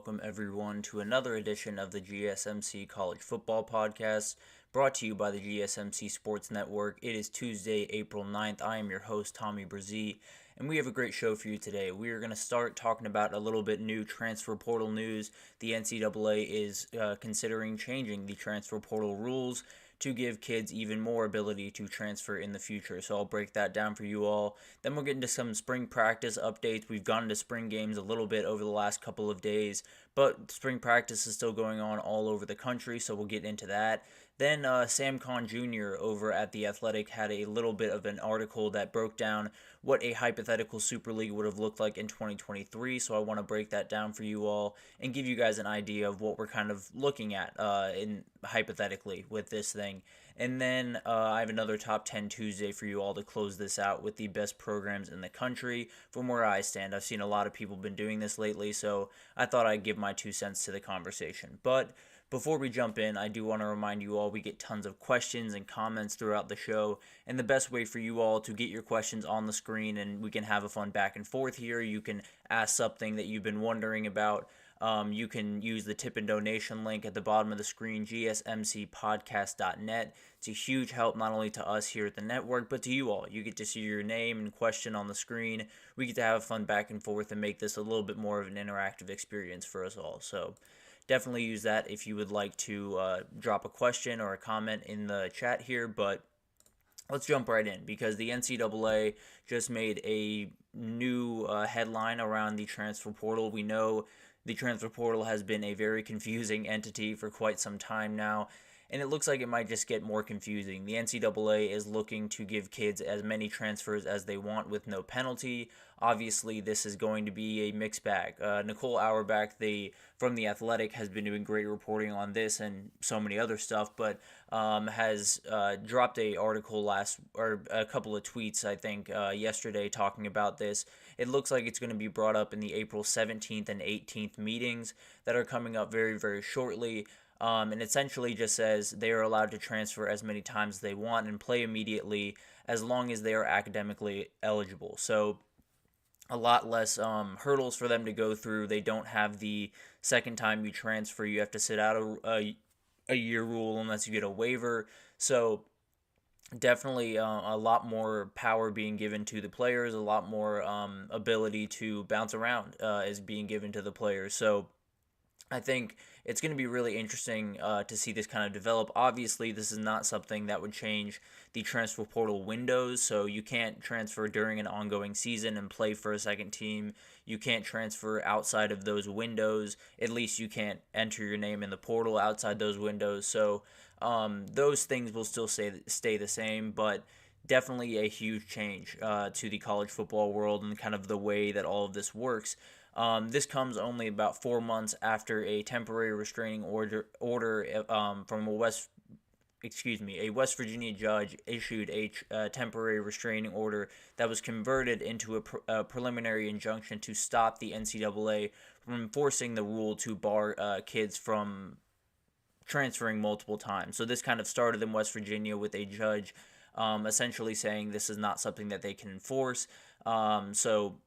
welcome everyone to another edition of the GSMC College Football Podcast, brought to you by the GSMC Sports Network. It is Tuesday, April 9th. I am your host, Tommy Brzee, and we have a great show for you today. We are going to start talking about a little bit new transfer portal news. The NCAA is considering changing the transfer portal rules to give kids even more ability to transfer in the future. So I'll break that down for you all. Then we'll get into some spring practice updates. We've gone into spring games a little bit over the last couple of days, but spring practice is still going on all over the country, so we'll get into that. Then Sam Conn Jr. over at The Athletic had a little bit of an article that broke down what a hypothetical Super League would have looked like in 2023, so I want to break that down for you all and give you guys an idea of what we're kind of looking at in hypothetically with this thing. And then I have another Top 10 Tuesday for you all to close this out with the best programs in the country from where I stand. I've seen a lot of people been doing this lately, so I thought I'd give my 2 cents to the conversation. But before we jump in, I do want to remind you all we get tons of questions and comments throughout the show, and the best way for you all to get your questions on the screen and we can have a fun back and forth here, you can ask something that you've been wondering about. You can use the tip and donation link at the bottom of the screen, gsmcpodcast.net. It's a huge help not only to us here at the network, but to you all. You get to see your name and question on the screen. We get to have a fun back and forth and make this a little bit more of an interactive experience for us all. So definitely use that if you would like to drop a question or a comment in the chat here. But let's jump right in because the NCAA just made a new headline around the transfer portal. We know the transfer portal has been a very confusing entity for quite some time now, and it looks like it might just get more confusing. The NCAA is looking to give kids as many transfers as they want with no penalty. Obviously, this is going to be a mixed bag. Nicole Auerbach from The Athletic has been doing great reporting on this and so many other stuff, but has dropped a article a couple of tweets, I think, yesterday talking about this. It looks like it's going to be brought up in the April 17th and 18th meetings that are coming up very, very shortly. And essentially just says they are allowed to transfer as many times as they want and play immediately as long as they are academically eligible. So a lot less hurdles for them to go through. They don't have the second time you transfer, you have to sit out a year rule unless you get a waiver. So definitely a lot more power being given to the players, a lot more ability to bounce around is being given to the players. So I think it's going to be really interesting to see this kind of develop. Obviously, this is not something that would change the transfer portal windows, so you can't transfer during an ongoing season and play for a second team. You can't transfer outside of those windows. At least you can't enter your name in the portal outside those windows. So those things will still stay the same, but definitely a huge change to the college football world and kind of the way that all of this works. This comes only about 4 months after a temporary restraining order from a West Virginia judge issued a temporary restraining order that was converted into a preliminary injunction to stop the NCAA from enforcing the rule to bar kids from transferring multiple times. So this kind of started in West Virginia with a judge essentially saying this is not something that they can enforce. So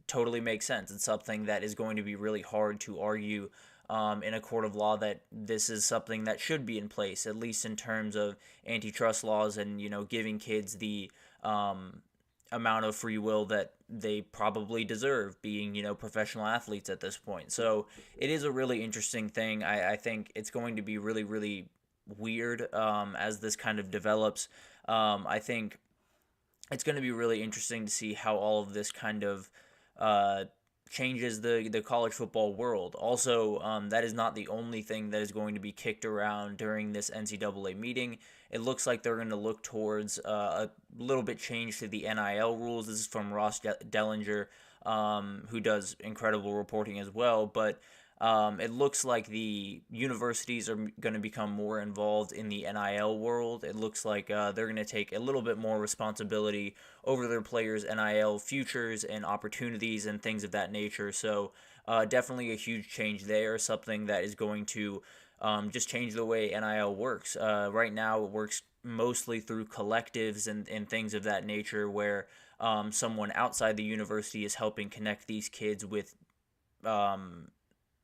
totally makes sense. It's something that is going to be really hard to argue in a court of law that this is something that should be in place, at least in terms of antitrust laws and, giving kids the amount of free will that they probably deserve, being, professional athletes at this point. So it is a really interesting thing. I think it's going to be really, really weird as this kind of develops. I think it's going to be really interesting to see how all of this kind of changes the college football world. Also, that is not the only thing that is going to be kicked around during this NCAA meeting. It looks like they're going to look towards a little bit change to the NIL rules. This is from Ross Dellinger, who does incredible reporting as well, but it looks like the universities are going to become more involved in the NIL world. It looks like they're going to take a little bit more responsibility over their players' NIL futures and opportunities and things of that nature. So definitely a huge change there, something that is going to just change the way NIL works. Right now it works mostly through collectives and things of that nature where someone outside the university is helping connect these kids with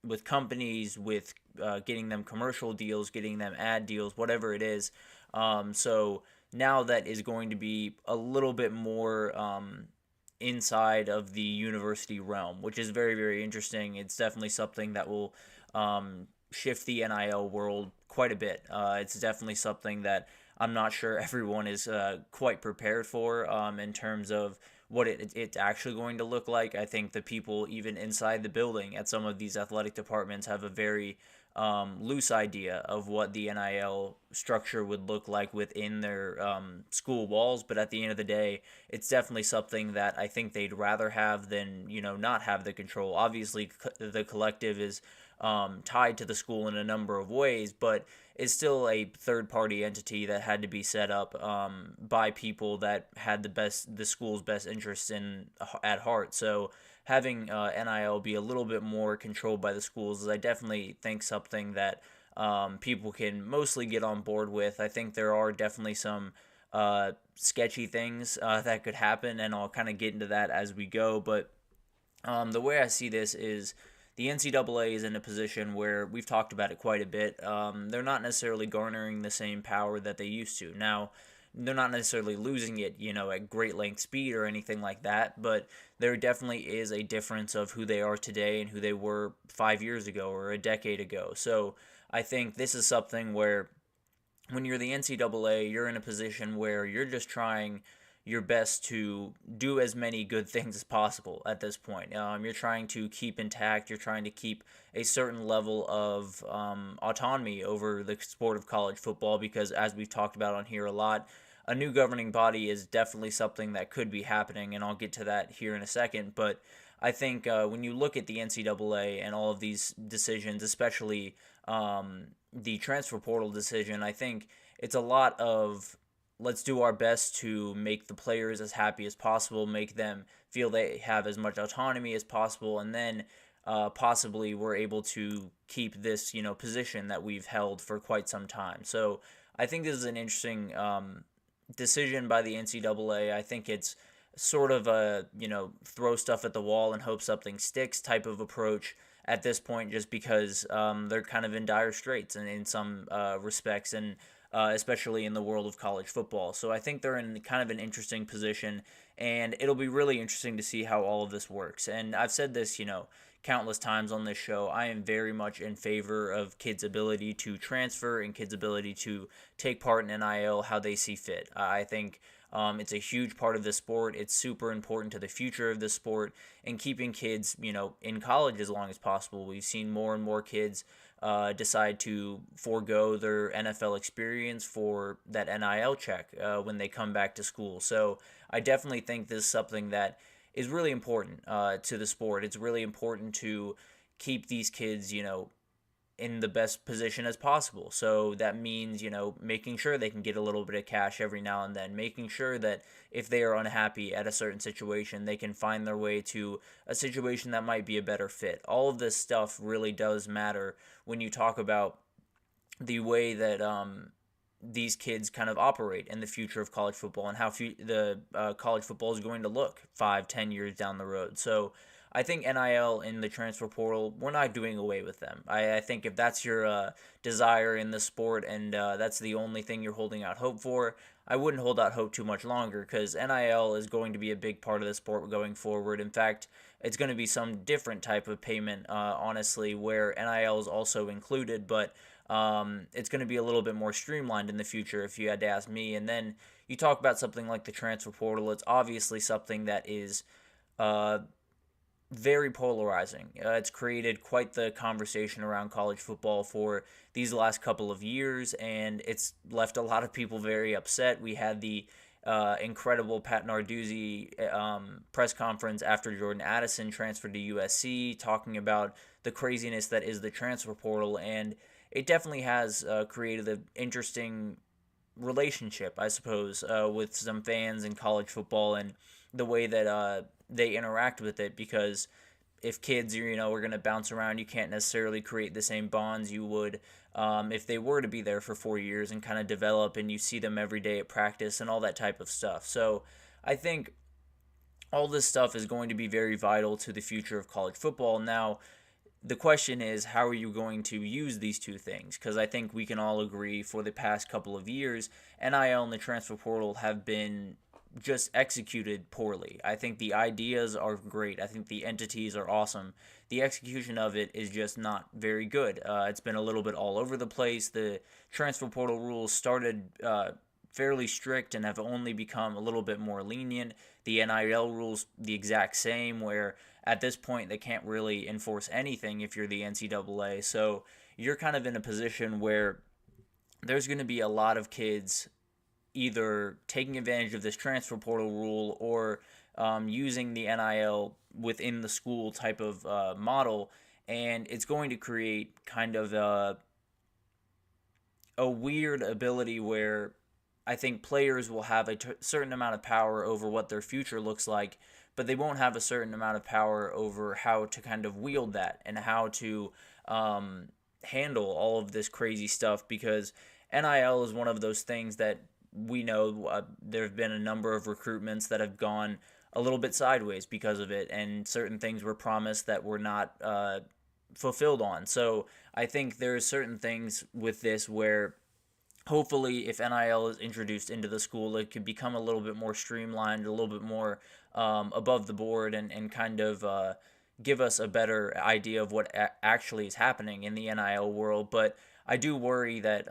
with companies, with getting them commercial deals, getting them ad deals, whatever it is. So now that is going to be a little bit more inside of the university realm, which is very, very interesting. It's definitely something that will shift the NIL world quite a bit. It's definitely something that I'm not sure everyone is quite prepared for in terms of what it's actually going to look like. I think the people even inside the building at some of these athletic departments have a very loose idea of what the NIL structure would look like within their school walls. But at the end of the day, it's definitely something that I think they'd rather have than, not have the control. Obviously, the collective is tied to the school in a number of ways, but it's still a third-party entity that had to be set up by people that had the school's best interests at heart. So having NIL be a little bit more controlled by the schools is, I definitely think, something that people can mostly get on board with. I think there are definitely some sketchy things that could happen, and I'll kind of get into that as we go. But the way I see this is the NCAA is in a position where we've talked about it quite a bit. They're not necessarily garnering the same power that they used to. Now, they're not necessarily losing it, at great length speed or anything like that, but there definitely is a difference of who they are today and who they were 5 years ago or a decade ago. So I think this is something where when you're the NCAA, you're in a position where you're just trying your best to do as many good things as possible at this point. You're trying to keep intact. You're trying to keep a certain level of autonomy over the sport of college football because, as we've talked about on here a lot, a new governing body is definitely something that could be happening, and I'll get to that here in a second. But I think when you look at the NCAA and all of these decisions, especially the transfer portal decision, I think it's a lot of let's do our best to make the players as happy as possible, make them feel they have as much autonomy as possible, and then possibly we're able to keep this, position that we've held for quite some time. So I think this is an interesting decision by the NCAA. I think it's sort of a, throw stuff at the wall and hope something sticks type of approach at this point, just because they're kind of in dire straits and in some respects, and especially in the world of college football. So I think they're in kind of an interesting position, and it'll be really interesting to see how all of this works. And I've said this, countless times on this show. I am very much in favor of kids' ability to transfer and kids' ability to take part in NIL how they see fit. I think it's a huge part of the sport. It's super important to the future of the sport and keeping kids, in college as long as possible. We've seen more and more kids decide to forego their NFL experience for that NIL check when they come back to school. So I definitely think this is something that is really important to the sport. It's really important to keep these kids, in the best position as possible. So that means, making sure they can get a little bit of cash every now and then, making sure that if they are unhappy at a certain situation, they can find their way to a situation that might be a better fit. All of this stuff really does matter when you talk about the way that these kids kind of operate in the future of college football and how the college football is going to look 5-10 years down the road. So I think NIL in the transfer portal, we're not doing away with them. I think if that's your desire in the sport and that's the only thing you're holding out hope for, I wouldn't hold out hope too much longer, because NIL is going to be a big part of the sport going forward. In fact, it's going to be some different type of payment, honestly, where NIL is also included, but it's going to be a little bit more streamlined in the future, if you had to ask me. And then you talk about something like the transfer portal. It's obviously something that is very polarizing. It's created quite the conversation around college football for these last couple of years, and it's left a lot of people very upset. We had the incredible Pat Narduzzi press conference after Jordan Addison transferred to USC, talking about the craziness that is the transfer portal, and it definitely has created an interesting relationship, I suppose, with some fans in college football and the way that they interact with it, because if kids are going to bounce around, you can't necessarily create the same bonds you would if they were to be there for 4 years and kind of develop, and you see them every day at practice and all that type of stuff. So I think all this stuff is going to be very vital to the future of college football. Now, the question is, how are you going to use these two things? Because I think we can all agree for the past couple of years, NIL and the transfer portal have been just executed poorly. I think the ideas are great. I think the entities are awesome. The execution of it is just not very good. It's been a little bit all over the place. The transfer portal rules started fairly strict and have only become a little bit more lenient. The NIL rules, the exact same, where at this point they can't really enforce anything if you're the NCAA. So you're kind of in a position where there's going to be a lot of kids either taking advantage of this transfer portal rule or using the NIL within the school type of model, and it's going to create kind of a weird ability where I think players will have a certain amount of power over what their future looks like, but they won't have a certain amount of power over how to kind of wield that and how to handle all of this crazy stuff, because NIL is one of those things that we know there have been a number of recruitments that have gone a little bit sideways because of it, and certain things were promised that were not fulfilled on. So I think there's certain things with this where hopefully if NIL is introduced into the school, it could become a little bit more streamlined, a little bit more above the board, and kind of give us a better idea of what actually is happening in the NIL world. But I do worry that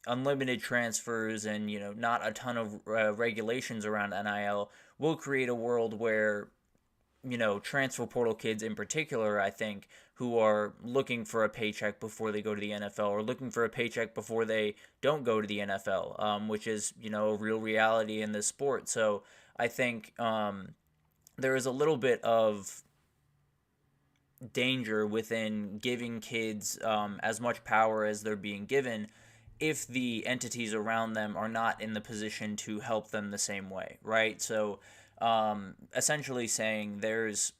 unlimited transfers and not a ton of regulations around NIL will create a world where transfer portal kids in particular, I think, who are looking for a paycheck before they go to the NFL or looking for a paycheck before they don't go to the NFL, which is a real reality in this sport. So I think there is a little bit of danger within giving kids as much power as they're being given if the entities around them are not in the position to help them the same way, right? So essentially saying there's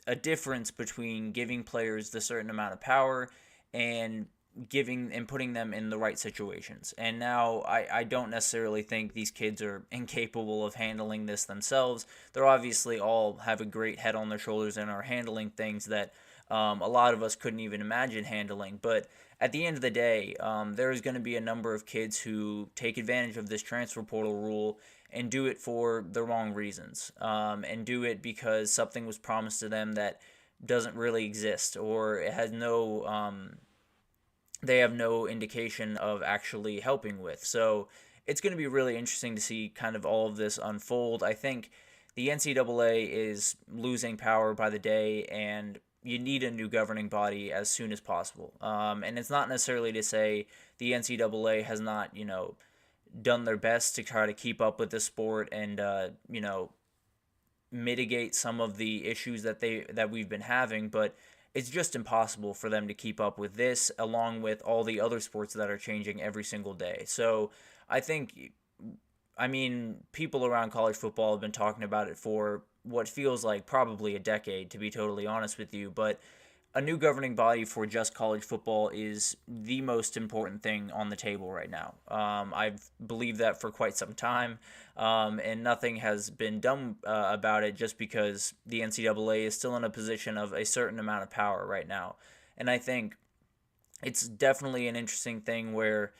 a difference between giving players the certain amount of power and giving and putting them in the right situations. And now I don't necessarily think these kids are incapable of handling this themselves. They're obviously all have a great head on their shoulders and are handling things that a lot of us couldn't even imagine handling. But at the end of the day, there is going to be a number of kids who take advantage of this transfer portal rule and do it for the wrong reasons, and do it because something was promised to them that doesn't really exist, or it has they have no indication of actually helping with. So it's going to be really interesting to see kind of all of this unfold. I think the NCAA is losing power by the day, and you need a new governing body as soon as possible. And it's not necessarily to say the NCAA has not, done their best to try to keep up with the sport and, mitigate some of the issues that we've been having, but it's just impossible for them to keep up with this, along with all the other sports that are changing every single day. So I think, people around college football have been talking about it for what feels like probably a decade, to be totally honest with you, but a new governing body for just college football is the most important thing on the table right now. I've believed that for quite some time, and nothing has been done about it just because the NCAA is still in a position of a certain amount of power right now. And I think it's definitely an interesting thing where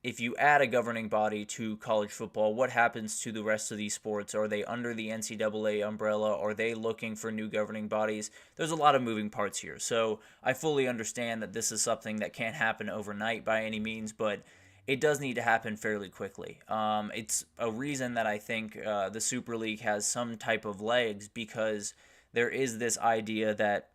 if you add a governing body to college football, what happens to the rest of these sports? Are they under the NCAA umbrella? Are they looking for new governing bodies? There's a lot of moving parts here. So I fully understand that this is something that can't happen overnight by any means, but it does need to happen fairly quickly. It's a reason that I think the Super League has some type of legs, because there is this idea that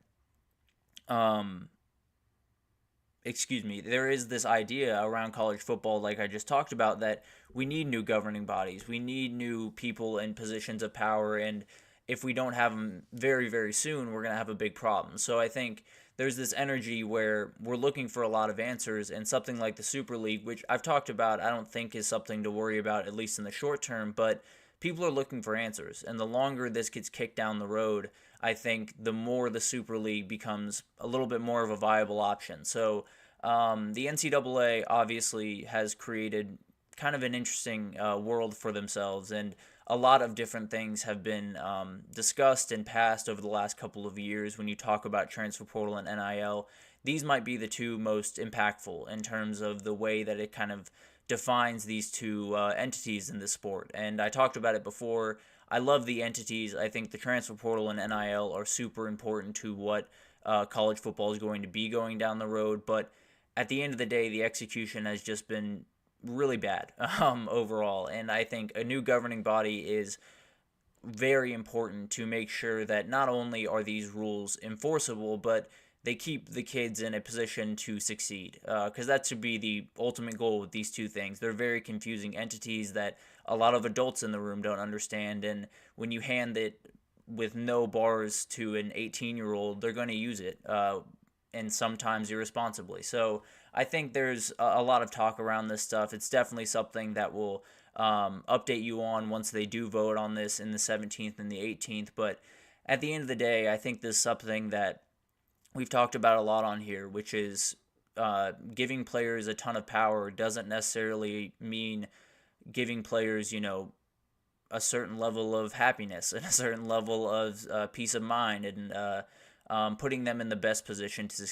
there is this idea around college football, like I just talked about, that we need new governing bodies. We need new people in positions of power, and if we don't have them very, very soon, we're going to have a big problem. So I think there's this energy where we're looking for a lot of answers, and something like the Super League, which I've talked about, I don't think is something to worry about, at least in the short term, but people are looking for answers, and the longer this gets kicked down the road, I think the more the Super League becomes a little bit more of a viable option. So the NCAA obviously has created kind of an interesting world for themselves, and a lot of different things have been discussed and passed over the last couple of years when you talk about transfer portal and NIL. These might be the two most impactful in terms of the way that it kind of defines these two entities in the sport. And I talked about it before. I love the entities. I think the transfer portal and NIL are super important to what college football is going to be going down the road. But at the end of the day, the execution has just been really bad overall. And I think a new governing body is very important to make sure that not only are these rules enforceable, but they keep the kids in a position to succeed, because that should be the ultimate goal with these two things. They're very confusing entities that a lot of adults in the room don't understand, and when you hand it with no bars to an 18-year-old, they're going to use it, and sometimes irresponsibly. So I think there's a lot of talk around this stuff. It's definitely something that will update you on once they do vote on this in the 17th and the 18th, but at the end of the day, I think this is something that we've talked about a lot on here, which is giving players a ton of power doesn't necessarily mean giving players, a certain level of happiness and a certain level of peace of mind and putting them in the best position to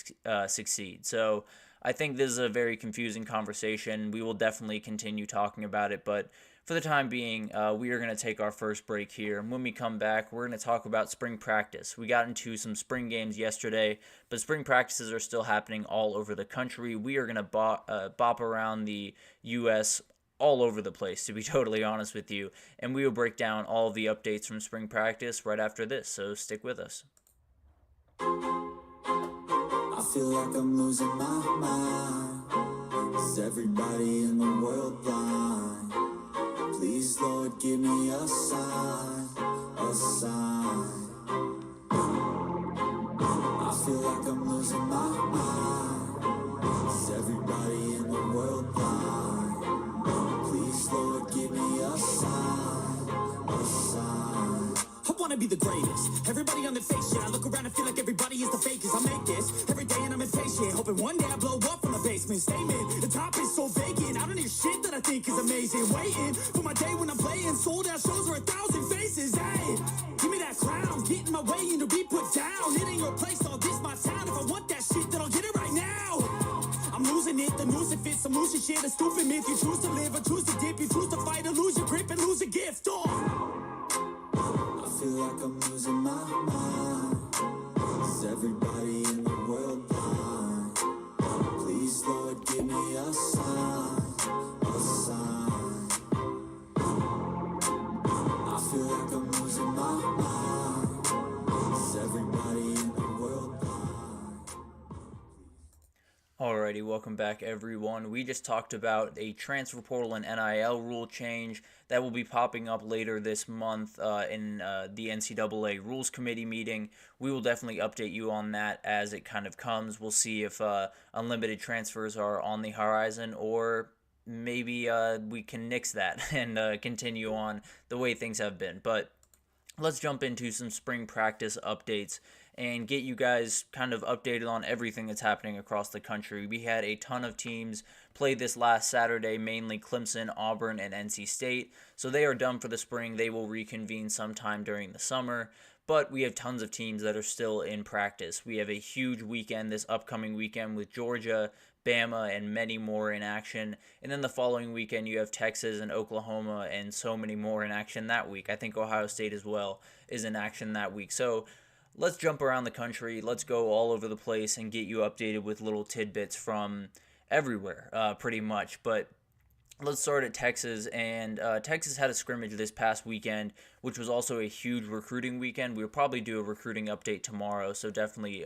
succeed. So I think this is a very confusing conversation. We will definitely continue talking about it, but for the time being, we are going to take our first break here. And when we come back, we're going to talk about spring practice. We got into some spring games yesterday, but spring practices are still happening all over the country. We are going to bop around the U.S. all over the place, to be totally honest with you. And we will break down all of the updates from spring practice right after this, so stick with us. I feel like I'm losing my mind. Is everybody in the world blind? Please, Lord, give me a sign, a sign. I feel like I'm losing my mind. Is everybody in the world blind? Please, Lord, give me a sign, a sign. I wanna be the greatest. Everybody on the face shit. I look around and feel like everybody is the fakest. I make this every day and I'm impatient. Hoping one day I blow up from the basement. Statement, the top is so vacant. I don't hear shit that I think is amazing. Waiting for my day when I'm playing. Sold out shows for 1,000 faces. Hey, give me that crown. Get in my way and to be put down. It ain't your place, all this my town. If I want that shit, then I'll get it right now. I'm losing it, the noose it fits. I'm losing shit, a stupid myth. You choose to live or choose to dip. You choose to fight or lose your grip and lose a gift. I feel like I'm losing my mind. Is everybody in the world blind? Please, Lord, give me a sign, a sign. I feel like I'm losing my mind. Is everybody in the world blind? Alrighty, welcome back everyone. We just talked about a transfer portal and NIL rule change that will be popping up later this month in the NCAA Rules Committee meeting. We will definitely update you on that as it kind of comes. We'll see if unlimited transfers are on the horizon, or maybe we can nix that and continue on the way things have been. But let's jump into some spring practice updates and get you guys kind of updated on everything that's happening across the country. We had a ton of teams play this last Saturday, mainly Clemson, Auburn, and NC State. So they are done for the spring. They will reconvene sometime during the summer. But we have tons of teams that are still in practice. We have a huge weekend this upcoming weekend with Georgia, Bama, and many more in action. And then the following weekend, you have Texas and Oklahoma and so many more in action that week. I think Ohio State as well is in action that week. So let's jump around the country. Let's go all over the place and get you updated with little tidbits from everywhere, pretty much. But let's start at Texas. And Texas had a scrimmage this past weekend, which was also a huge recruiting weekend. We'll probably do a recruiting update tomorrow, so definitely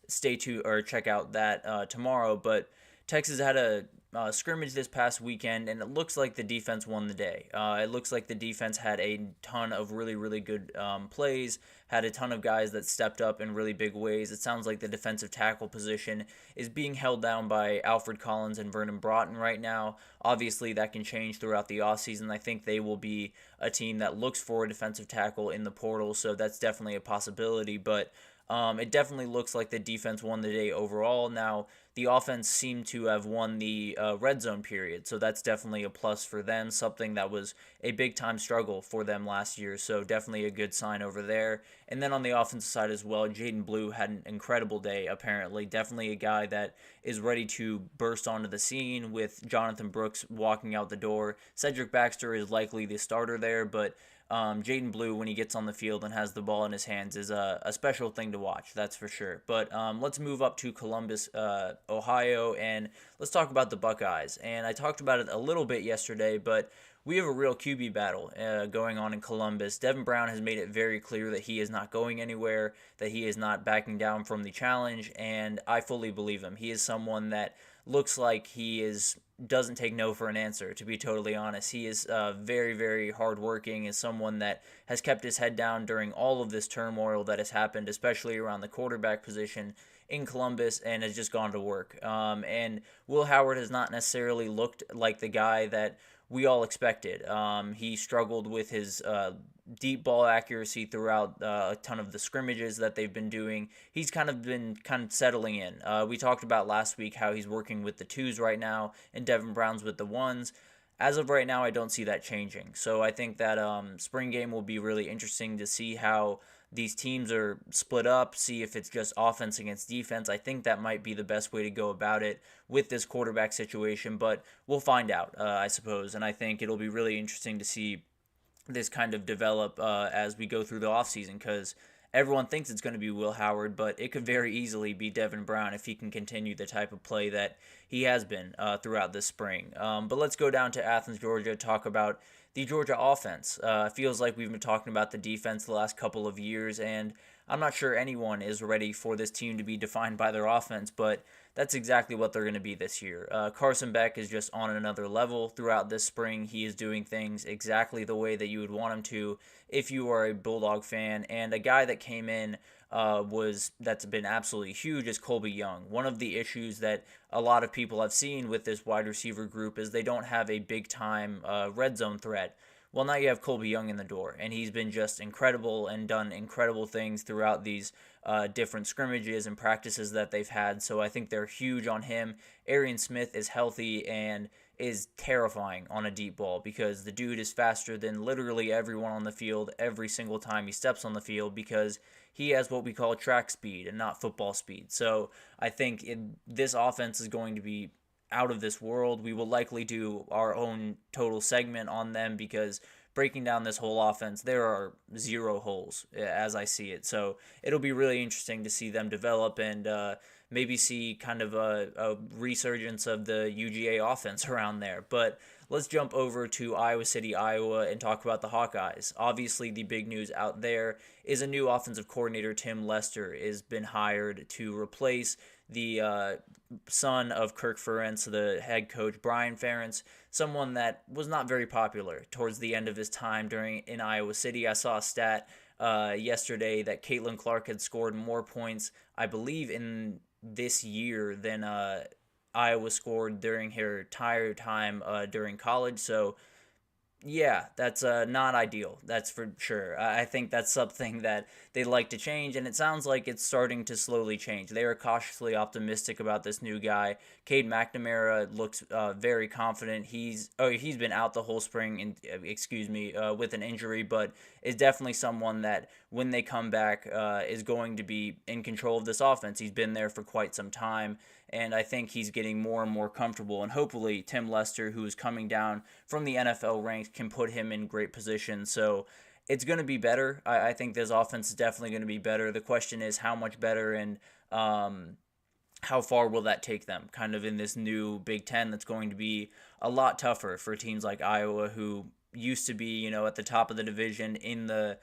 stay tuned or check out that tomorrow. But Texas had a scrimmage this past weekend, and it looks like the defense won the day. It looks like the defense had a ton of really, really good plays, had a ton of guys that stepped up in really big ways. It sounds like the defensive tackle position is being held down by Alfred Collins and Vernon Broughton right now. Obviously, that can change throughout the offseason. I think they will be a team that looks for a defensive tackle in the portal, so that's definitely a possibility. But It definitely looks like the defense won the day overall. Now, the offense seemed to have won the red zone period, so that's definitely a plus for them, something that was a big time struggle for them last year, so definitely a good sign over there. And then on the offensive side as well, Jaden Blue had an incredible day, apparently. Definitely a guy that is ready to burst onto the scene with Jonathan Brooks walking out the door. Cedric Baxter is likely the starter there, but Jaden Blue, when he gets on the field and has the ball in his hands, is a special thing to watch, that's for sure. But let's move up to Columbus, Ohio, and let's talk about the Buckeyes. And I talked about it a little bit yesterday, but we have a real QB battle going on in Columbus. Devin Brown has made it very clear that he is not going anywhere, that he is not backing down from the challenge, and I fully believe him. He is someone that looks like doesn't take no for an answer, to be totally honest. He is very, very hardworking, is someone that has kept his head down during all of this turmoil that has happened, especially around the quarterback position in Columbus, and has just gone to work. And Will Howard has not necessarily looked like the guy that we all expected. He struggled with his deep ball accuracy throughout a ton of the scrimmages that they've been doing. He's been settling in. We talked about last week how he's working with the twos right now, and Devin Brown's with the ones. As of right now, I don't see that changing. So I think that spring game will be really interesting to see how these teams are split up, see if it's just offense against defense. I think that might be the best way to go about it with this quarterback situation, but we'll find out, I suppose. And I think it'll be really interesting to see this kind of develop as we go through the offseason, because everyone thinks it's going to be Will Howard, but it could very easily be Devin Brown if he can continue the type of play that he has been throughout this spring. But let's go down to Athens, Georgia, talk about the Georgia offense. Feels like we've been talking about the defense the last couple of years, and I'm not sure anyone is ready for this team to be defined by their offense, but that's exactly what they're going to be this year. Carson Beck is just on another level throughout this spring. He is doing things exactly the way that you would want him to if you are a Bulldog fan. And a guy that came in that's been absolutely huge is Colby Young. One of the issues that a lot of people have seen with this wide receiver group is they don't have a big-time red zone threat. Well, now you have Colby Young in the door, and he's been just incredible and done incredible things throughout these different scrimmages and practices that they've had. So I think they're huge on him. Arian Smith is healthy and is terrifying on a deep ball because the dude is faster than literally everyone on the field every single time he steps on the field, because he has what we call track speed and not football speed. So I think this offense is going to be out of this world. We will likely do our own total segment on them, because breaking down this whole offense, there are zero holes as I see it. So it'll be really interesting to see them develop and maybe see kind of a resurgence of the UGA offense around there. But let's jump over to Iowa City, Iowa, and talk about the Hawkeyes. Obviously, the big news out there is a new offensive coordinator. Tim Lester has been hired to replace the son of Kirk Ferentz, the head coach, Brian Ferentz, someone that was not very popular towards the end of his time in Iowa City. I saw a stat yesterday that Caitlin Clark had scored more points, I believe, in this year than Iowa scored during her entire time during college. So yeah, that's not ideal. That's for sure. I think that's something that they'd like to change, and it sounds like it's starting to slowly change. They are cautiously optimistic about this new guy. Cade McNamara looks very confident. He's been out the whole spring, with an injury, but is definitely someone that when they come back is going to be in control of this offense. He's been there for quite some time, and I think he's getting more and more comfortable, and hopefully Tim Lester, who is coming down from the NFL ranks, can put him in great position. So it's going to be better. I think this offense is definitely going to be better. The question is how much better, and how far will that take them kind of in this new Big Ten that's going to be a lot tougher for teams like Iowa, who used to be, at the top of the division in the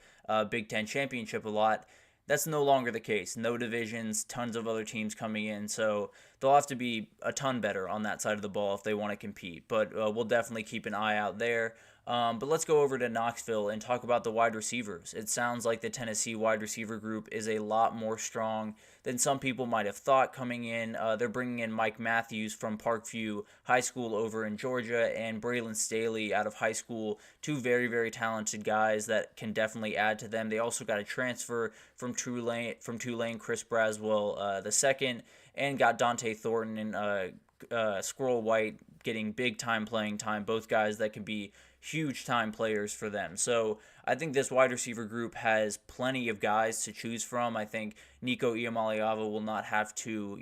Big Ten championship a lot. That's no longer the case. No divisions, tons of other teams coming in. So they'll have to be a ton better on that side of the ball if they want to compete. But we'll definitely keep an eye out there. But let's go over to Knoxville and talk about the wide receivers. It sounds like the Tennessee wide receiver group is a lot more strong than some people might have thought coming in. They're bringing in Mike Matthews from Parkview High School over in Georgia and Braylon Staley out of high school. Two very, very talented guys that can definitely add to them. They also got a transfer from Tulane, Chris Braswell the second, and got Dante Thornton and Squirrel White getting big time playing time. Both guys that can be huge time players for them. So I think this wide receiver group has plenty of guys to choose from. I think Nico Iamaleava will not have to,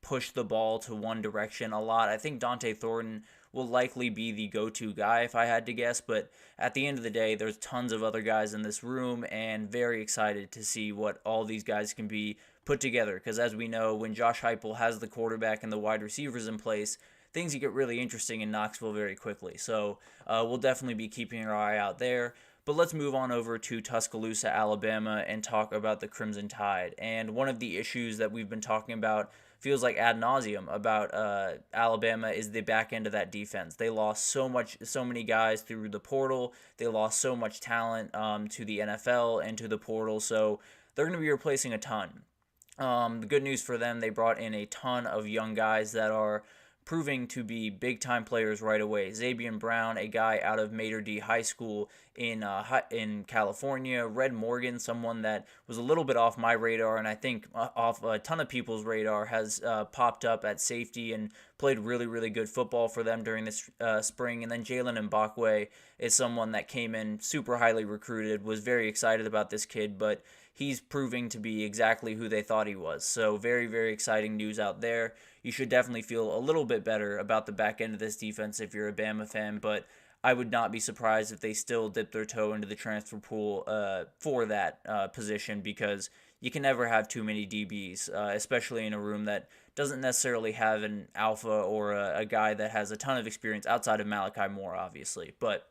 push the ball to one direction a lot. I think Dante Thornton will likely be the go-to guy if I had to guess, but at the end of the day, there's tons of other guys in this room, and very excited to see what all these guys can be put together, because as we know, when Josh Heupel has the quarterback and the wide receivers in place, things get really interesting in Knoxville very quickly. So we'll definitely be keeping our eye out there. But let's move on over to Tuscaloosa, Alabama, and talk about the Crimson Tide. And one of the issues that we've been talking about, feels like ad nauseum, about Alabama is the back end of that defense. They lost so many guys through the portal. They lost so much talent to the NFL and to the portal. So they're going to be replacing a ton. The good news for them, they brought in a ton of young guys that are proving to be big-time players right away. Xavier Brown, a guy out of Mater D High School in California. Red Morgan, someone that was a little bit off my radar, and I think off a ton of people's radar, has popped up at safety and played really, really good football for them during this spring. And then Jalen Mbakwe is someone that came in super highly recruited, was very excited about this kid, but he's proving to be exactly who they thought he was. So very, very exciting news out there. You should definitely feel a little bit better about the back end of this defense if you're a Bama fan, but I would not be surprised if they still dip their toe into the transfer pool for that position, because you can never have too many DBs, especially in a room that doesn't necessarily have an alpha or a guy that has a ton of experience outside of Malachi Moore, obviously. But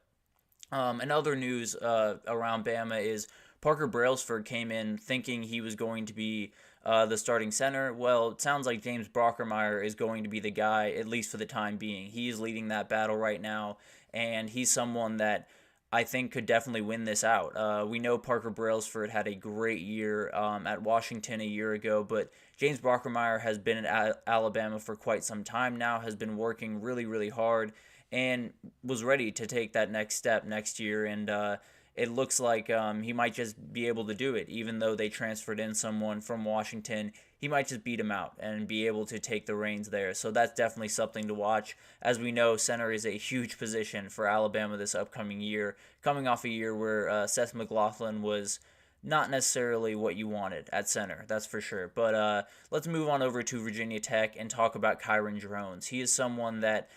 in other news around Bama is Parker Brailsford came in thinking he was going to be the starting center. Well, it sounds like James Brockermeyer is going to be the guy, at least for the time being. He is leading that battle right now, and he's someone that I think could definitely win this out. We know Parker Brailsford had a great year at Washington a year ago, but James Brockermeyer has been at Alabama for quite some time now, has been working really, really hard, and was ready to take that next step next year, and it looks like he might just be able to do it. Even though they transferred in someone from Washington, he might just beat him out and be able to take the reins there. So that's definitely something to watch. As we know, center is a huge position for Alabama this upcoming year, coming off a year where Seth McLaughlin was not necessarily what you wanted at center, that's for sure. But let's move on over to Virginia Tech and talk about Kyron Drones. He is someone that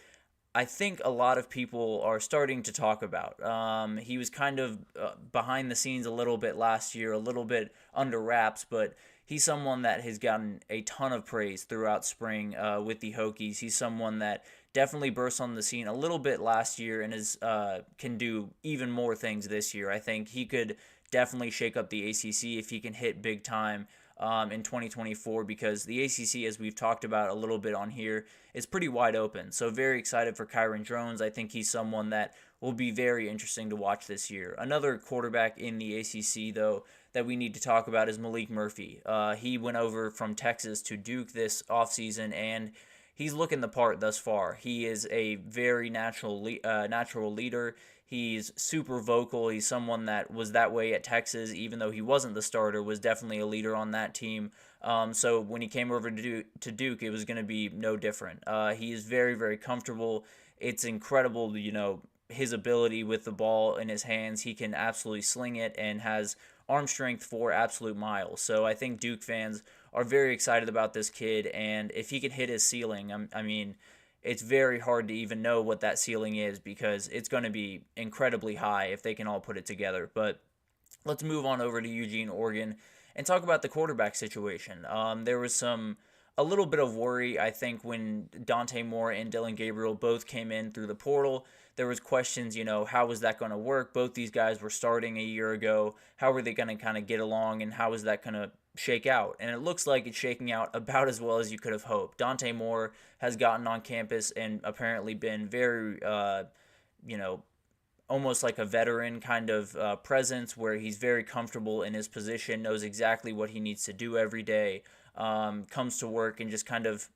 I think a lot of people are starting to talk about. He was kind of behind the scenes a little bit last year, a little bit under wraps, but he's someone that has gotten a ton of praise throughout spring with the Hokies. He's someone that definitely burst on the scene a little bit last year and can do even more things this year. I think he could definitely shake up the ACC if he can hit big time in 2024, because the ACC, as we've talked about a little bit on here, is pretty wide open. So very excited for Kyron Drones. I think he's someone that will be very interesting to watch this year. Another quarterback in the ACC, though, that we need to talk about is Malik Murphy. He went over from Texas to Duke this offseason, and he's looking the part thus far. He is a very natural leader. He's super vocal. He's someone that was that way at Texas, even though he wasn't the starter, was definitely a leader on that team. So when he came over to Duke, it was going to be no different. He is very, very comfortable. It's incredible, his ability with the ball in his hands. He can absolutely sling it and has arm strength for absolute miles. So I think Duke fans are very excited about this kid, and if he can hit his ceiling, I mean, it's very hard to even know what that ceiling is, because it's going to be incredibly high if they can all put it together. But let's move on over to Eugene, Oregon, and talk about the quarterback situation. There was a little bit of worry, I think, when Dante Moore and Dylan Gabriel both came in through the portal. There was questions, how was that going to work? Both these guys were starting a year ago. How were they going to kind of get along, and how was that going to shake out, and it looks like it's shaking out about as well as you could have hoped. Dante Moore has gotten on campus and apparently been very, you know, almost like a veteran kind of presence where he's very comfortable in his position, knows exactly what he needs to do every day, comes to work and just kind of,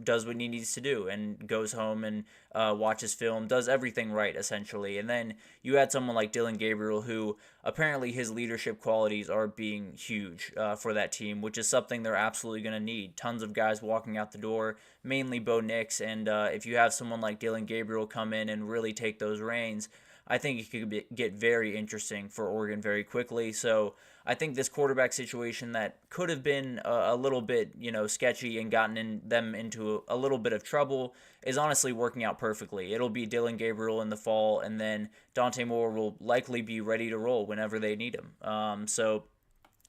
does what he needs to do and goes home and watches film, does everything right, essentially. And then you add someone like Dylan Gabriel, who apparently his leadership qualities are being huge for that team, which is something they're absolutely going to need. Tons of guys walking out the door, mainly Bo Nix, and if you have someone like Dylan Gabriel come in and really take those reins, I think it could get very interesting for Oregon very quickly. So I think this quarterback situation that could have been a little bit, sketchy and gotten them into a little bit of trouble is honestly working out perfectly. It'll be Dylan Gabriel in the fall, and then Dante Moore will likely be ready to roll whenever they need him. So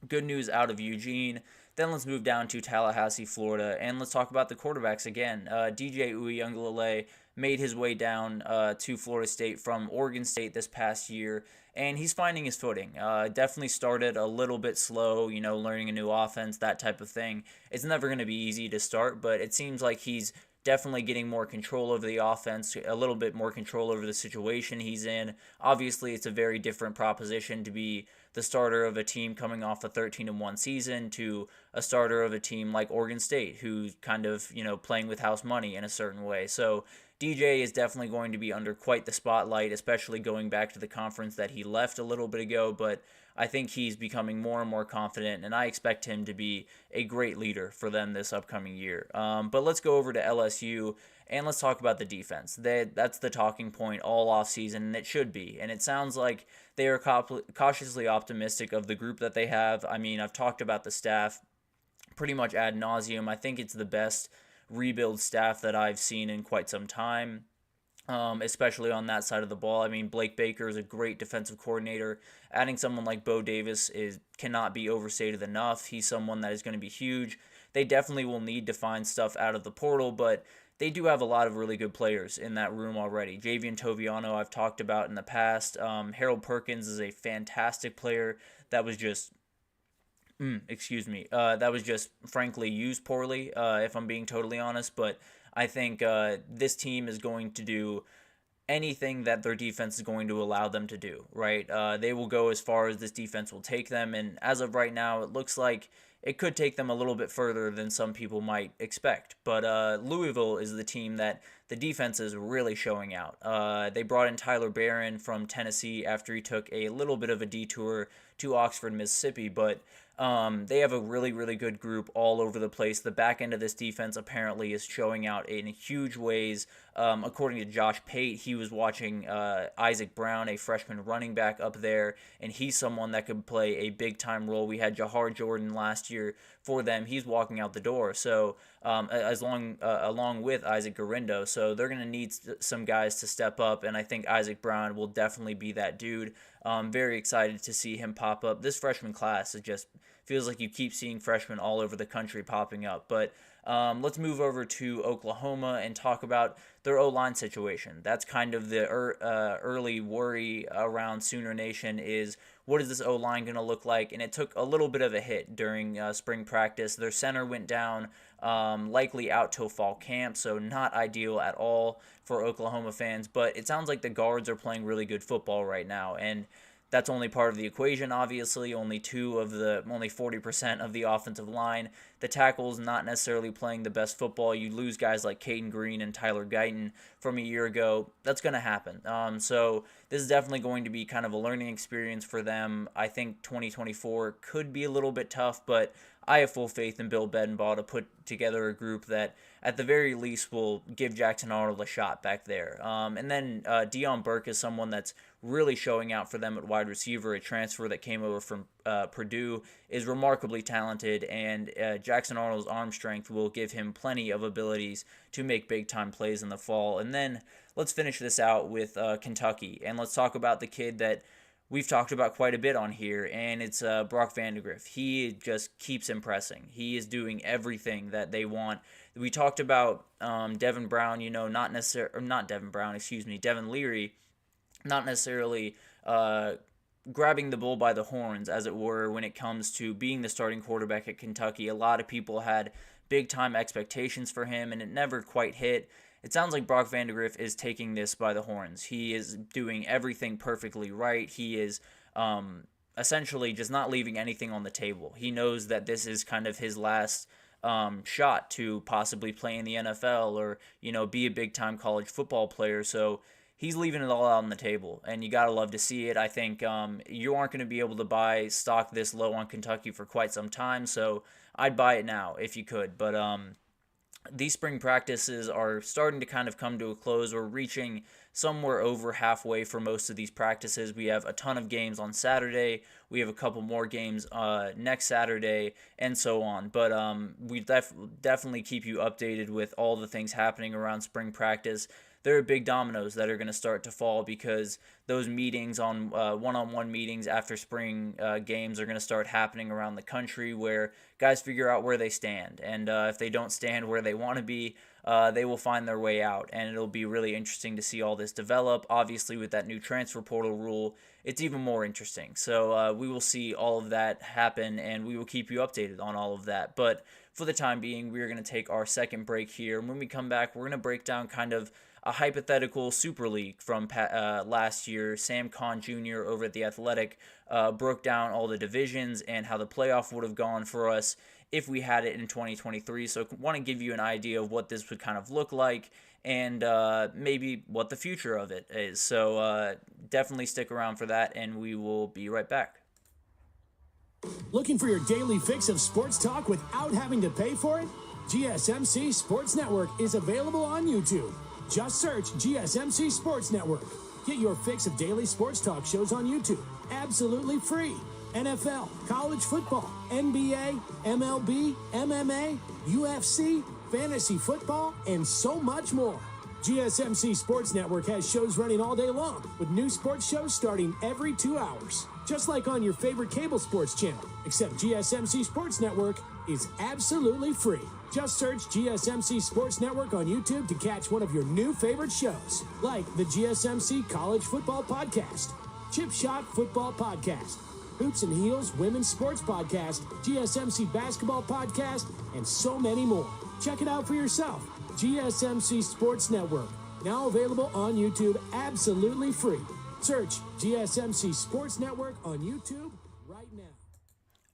good news out of Eugene. Then let's move down to Tallahassee, Florida, and let's talk about the quarterbacks again. DJ Uiagalelei made his way down to Florida State from Oregon State this past year, and he's finding his footing. Definitely started a little bit slow, learning a new offense, that type of thing. It's never going to be easy to start, but it seems like he's definitely getting more control over the offense, a little bit more control over the situation he's in. Obviously, it's a very different proposition to be the starter of a team coming off a 13-1 season to a starter of a team like Oregon State, who's kind of, playing with house money in a certain way. So DJ is definitely going to be under quite the spotlight, especially going back to the conference that he left a little bit ago, but I think he's becoming more and more confident, and I expect him to be a great leader for them this upcoming year. But let's go over to LSU, and let's talk about the defense. That's the talking point all offseason, and it should be. And it sounds like they are cautiously optimistic of the group that they have. I mean, I've talked about the staff pretty much ad nauseum. I think it's the best rebuild staff that I've seen in quite some time. Especially on that side of the ball. I mean, Blake Baker is a great defensive coordinator. Adding someone like Bo Davis cannot be overstated enough. He's someone that is going to be huge. They definitely will need to find stuff out of the portal, but they do have a lot of really good players in that room already. Javian Toviano, I've talked about in the past. Harold Perkins is a fantastic player that was just that was just frankly used poorly, if I'm being totally honest, but I think this team is going to do anything that their defense is going to allow them to do, right? They will go as far as this defense will take them, and as of right now, it looks like it could take them a little bit further than some people might expect. But Louisville is the team that the defense is really showing out. They brought in Tyler Barron from Tennessee after he took a little bit of a detour to Oxford, Mississippi, but they have a really, really good group all over the place. The back end of this defense apparently is showing out in huge ways. According to Josh Pate, he was watching Isaac Brown, a freshman running back up there, and he's someone that could play a big-time role. We had Jahar Jordan last year for them. He's walking out the door, so along with Isaac Garindo. So they're going to need some guys to step up, and I think Isaac Brown will definitely be that dude. Very excited to see him pop up. This freshman class is just feels like you keep seeing freshmen all over the country popping up. But let's move over to Oklahoma and talk about their O-line situation. That's kind of the early worry around Sooner Nation is what is this O-line going to look like? And it took a little bit of a hit during spring practice. Their center went down, likely out till fall camp, so not ideal at all for Oklahoma fans. But it sounds like the guards are playing really good football right now, and that's only part of the equation, obviously. Only 40% of the offensive line. The tackles not necessarily playing the best football. You lose guys like Caden Green and Tyler Guyton from a year ago. That's going to happen. So this is definitely going to be kind of a learning experience for them. I think 2024 could be a little bit tough, but I have full faith in Bill Bedenbaugh to put together a group that, at the very least, will give Jackson Arnold a shot back there. And then Dion Burke is someone that's really showing out for them at wide receiver. A transfer that came over from Purdue is remarkably talented, and Jackson Arnold's arm strength will give him plenty of abilities to make big-time plays in the fall. And then let's finish this out with Kentucky, and let's talk about the kid that we've talked about quite a bit on here, and it's Brock Vandagriff. He just keeps impressing. He is doing everything that they want. We talked about Devin Brown, Devin Leary, not necessarily grabbing the bull by the horns, as it were, when it comes to being the starting quarterback at Kentucky. A lot of people had big time expectations for him, and it never quite hit. It sounds like Brock Vandagriff is taking this by the horns. He is doing everything perfectly right. He is essentially just not leaving anything on the table. He knows that this is kind of his last shot to possibly play in the NFL or, be a big time college football player. So he's leaving it all out on the table, and you got to love to see it. I think you aren't going to be able to buy stock this low on Kentucky for quite some time, so I'd buy it now if you could. But these spring practices are starting to kind of come to a close. We're reaching somewhere over halfway for most of these practices. We have a ton of games on Saturday. We have a couple more games next Saturday, and so on. But we definitely keep you updated with all the things happening around spring practice. There are big dominoes that are going to start to fall because those meetings on one-on-one meetings after spring games are going to start happening around the country where guys figure out where they stand. And if they don't stand where they want to be, they will find their way out. And it'll be really interesting to see all this develop. Obviously, with that new transfer portal rule, it's even more interesting. So we will see all of that happen, and we will keep you updated on all of that. But for the time being, we're going to take our second break here. And when we come back, we're going to break down kind of a hypothetical Super League from last year. Sam Kahn Jr. over at The Athletic broke down all the divisions and how the playoff would have gone for us if we had it in 2023. So I want to give you an idea of what this would kind of look like and maybe what the future of it is. So definitely stick around for that, and we will be right back. Looking for your daily fix of sports talk without having to pay for it? GSMC Sports Network is available on YouTube. Just search GSMC Sports Network. Get your fix of daily sports talk shows on YouTube, absolutely free. NFL, college football, NBA, MLB, MMA, UFC, fantasy football, and so much more. GSMC Sports Network has shows running all day long, with new sports shows starting every 2 hours. Just like on your favorite cable sports channel, except GSMC Sports Network is absolutely free. Just search GSMC Sports Network on YouTube to catch one of your new favorite shows, like the GSMC College Football Podcast, Chip Shot Football Podcast, Hoops and Heels Women's Sports Podcast, GSMC Basketball Podcast, and so many more. Check it out for yourself. GSMC Sports Network, now available on YouTube absolutely free. Search GSMC Sports Network on YouTube right now.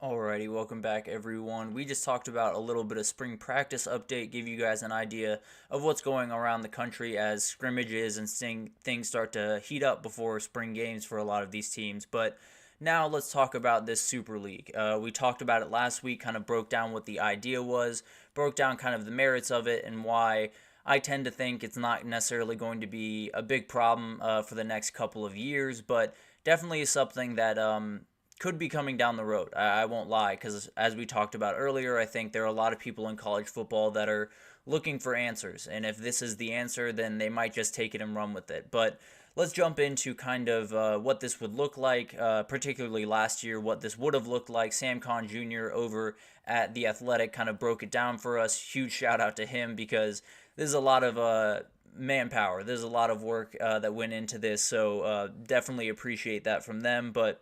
Alrighty, welcome back everyone. We just talked about a little bit of spring practice update, give you guys an idea of what's going around the country as scrimmages and things start to heat up before spring games for a lot of these teams. But now let's talk about this Super League. We talked about it last week, kind of broke down what the idea was, broke down kind of the merits of it and why I tend to think it's not necessarily going to be a big problem for the next couple of years, but definitely is something that could be coming down the road. I won't lie, because as we talked about earlier, I think there are a lot of people in college football that are looking for answers, and if this is the answer, then they might just take it and run with it. But let's jump into kind of what this would look like, particularly last year, what this would have looked like. Sam Kahn Jr. over at The Athletic kind of broke it down for us. Huge shout out to him, because there's a lot of manpower. There's a lot of work that went into this, so definitely appreciate that from them. But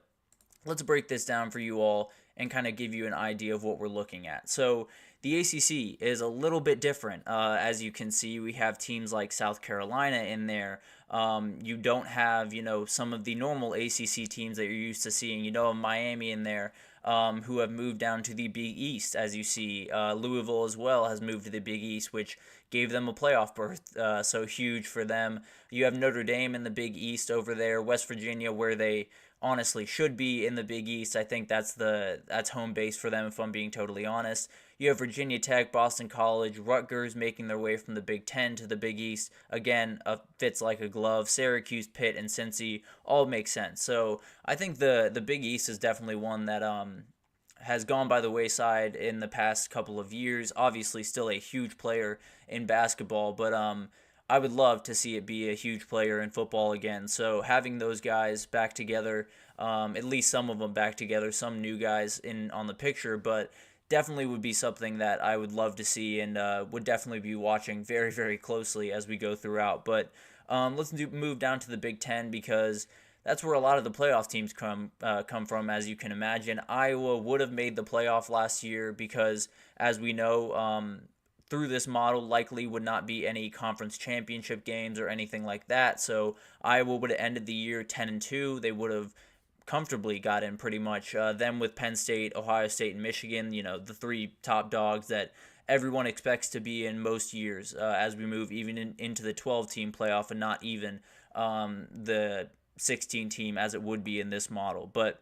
let's break this down for you all and kind of give you an idea of what we're looking at. So the ACC is a little bit different. As you can see, we have teams like South Carolina in there. You don't have, some of the normal ACC teams that you're used to seeing. You don't have Miami in there, who have moved down to the Big East, as you see. Louisville as well has moved to the Big East, which gave them a playoff berth, so huge for them. You have Notre Dame in the Big East over there, West Virginia, where they honestly should be in the Big East. I think that's home base for them, if I'm being totally honest. You have Virginia Tech, Boston College, Rutgers making their way from the Big Ten to the Big East. Again, fits like a glove. Syracuse, Pitt, and Cincy all make sense. So I think the Big East is definitely one that has gone by the wayside in the past couple of years. Obviously still a huge player in basketball, but I would love to see it be a huge player in football again. So having those guys back together, at least some of them back together, some new guys on the picture, but definitely would be something that I would love to see and would definitely be watching very, very closely as we go throughout. But let's move down to the Big Ten, because that's where a lot of the playoff teams come from, as you can imagine. Iowa would have made the playoff last year because, as we know, through this model likely would not be any conference championship games or anything like that. So Iowa would have ended the year 10-2. They would have comfortably got in pretty much. Them with Penn State, Ohio State, and Michigan, the three top dogs that everyone expects to be in most years as we move even into the 12-team playoff and not even the 16-team as it would be in this model. But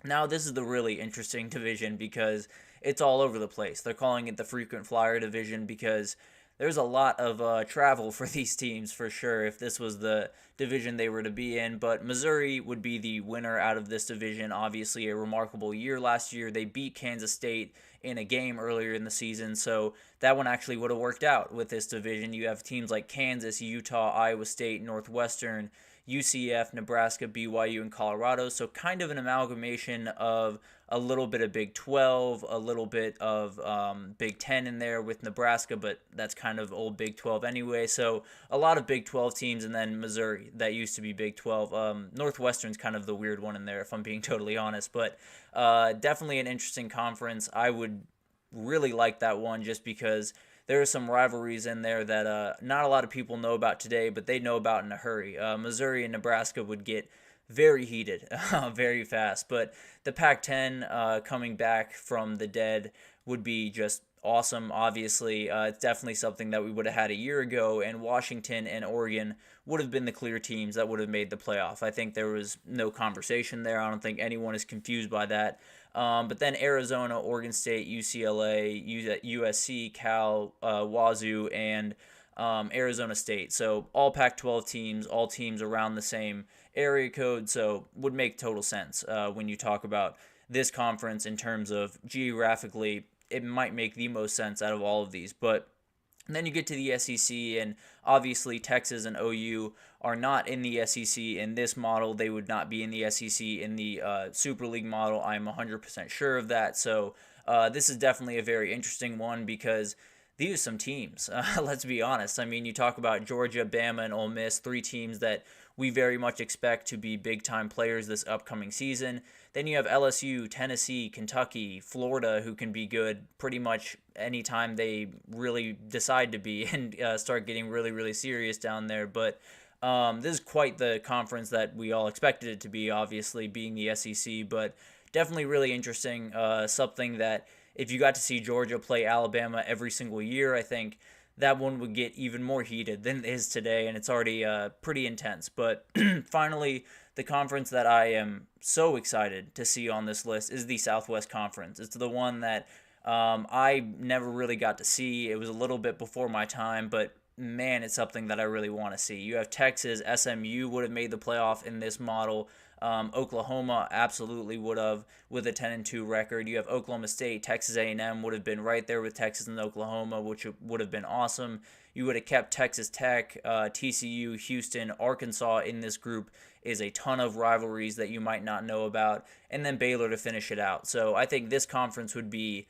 now this is the really interesting division because it's all over the place. They're calling it the frequent flyer division because there's a lot of travel for these teams for sure if this was the division they were to be in. But Missouri would be the winner out of this division. Obviously a remarkable year last year. They beat Kansas State in a game earlier in the season, so that one actually would have worked out with this division. You have teams like Kansas, Utah, Iowa State, Northwestern, UCF, Nebraska, BYU, and Colorado. So kind of an amalgamation of a little bit of Big 12, a little bit of Big 10 in there with Nebraska, but that's kind of old Big 12 anyway. So a lot of Big 12 teams, and then Missouri, that used to be Big 12. Northwestern's kind of the weird one in there, if I'm being totally honest. But definitely an interesting conference. I would really like that one just because there are some rivalries in there that not a lot of people know about today, but they know about in a hurry. Missouri and Nebraska would get very heated very fast, but the Pac-10 coming back from the dead would be just awesome. Obviously, it's definitely something that we would have had a year ago, and Washington and Oregon would have been the clear teams that would have made the playoff. I think there was no conversation there. I don't think anyone is confused by that. But then Arizona, Oregon State, UCLA, USC, Cal, Wazoo, and Arizona State. So all Pac-12 teams, all teams around the same area code, so would make total sense when you talk about this conference in terms of geographically. It might make the most sense out of all of these. But then you get to the SEC, and obviously Texas and OU are not in the SEC in this model. They would not be in the SEC in the Super League model. I'm 100% sure of that. So this is definitely a very interesting one because these are some teams. Let's be honest. I mean, you talk about Georgia, Bama, and Ole Miss, three teams that we very much expect to be big-time players this upcoming season. Then you have LSU, Tennessee, Kentucky, Florida, who can be good pretty much anytime they really decide to be and start getting really, really serious down there. But this is quite the conference that we all expected it to be, obviously, being the SEC. But definitely really interesting, something that if you got to see Georgia play Alabama every single year, I think that one would get even more heated than it is today, and it's already pretty intense. But finally, the conference that I am so excited to see on this list is the Southwest Conference. It's the one that I never really got to see. It was a little bit before my time, but man, it's something that I really want to see. You have Texas, SMU would have made the playoff in this model. Oklahoma absolutely would have with a 10-2 record. You have Oklahoma State, Texas A&M would have been right there with Texas and Oklahoma, which would have been awesome. You would have kept Texas Tech, TCU, Houston, Arkansas in this group is a ton of rivalries that you might not know about, and then Baylor to finish it out. So I think this conference would be,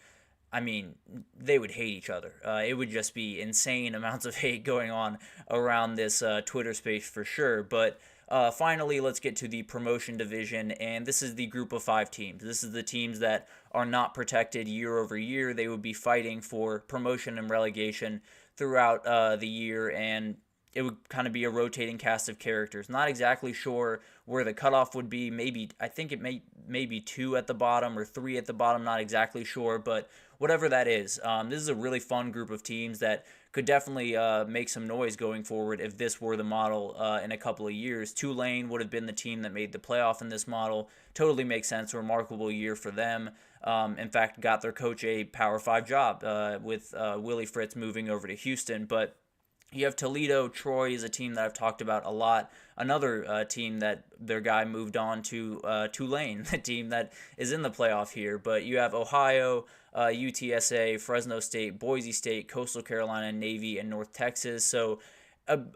I mean, they would hate each other. It would just be insane amounts of hate going on around this Twitter space for sure. But finally, let's get to the promotion division, and this is the group of 5 teams. This is the teams that are not protected year over year. They would be fighting for promotion and relegation throughout the year, and it would kind of be a rotating cast of characters. Not exactly sure where the cutoff would be. Maybe, I think it may be 2 at the bottom or 3 at the bottom. Not exactly sure, but whatever that is, this is a really fun group of teams that could definitely make some noise going forward if this were the model in a couple of years. Tulane would have been the team that made the playoff in this model. Totally makes sense. A remarkable year for them. In fact, got their coach a Power 5 job with Willie Fritz moving over to Houston. But you have Toledo. Troy is a team that I've talked about a lot. Another team that their guy moved on to Tulane, the team that is in the playoff here. But you have Ohio, UTSA, Fresno State, Boise State, Coastal Carolina, Navy, and North Texas. So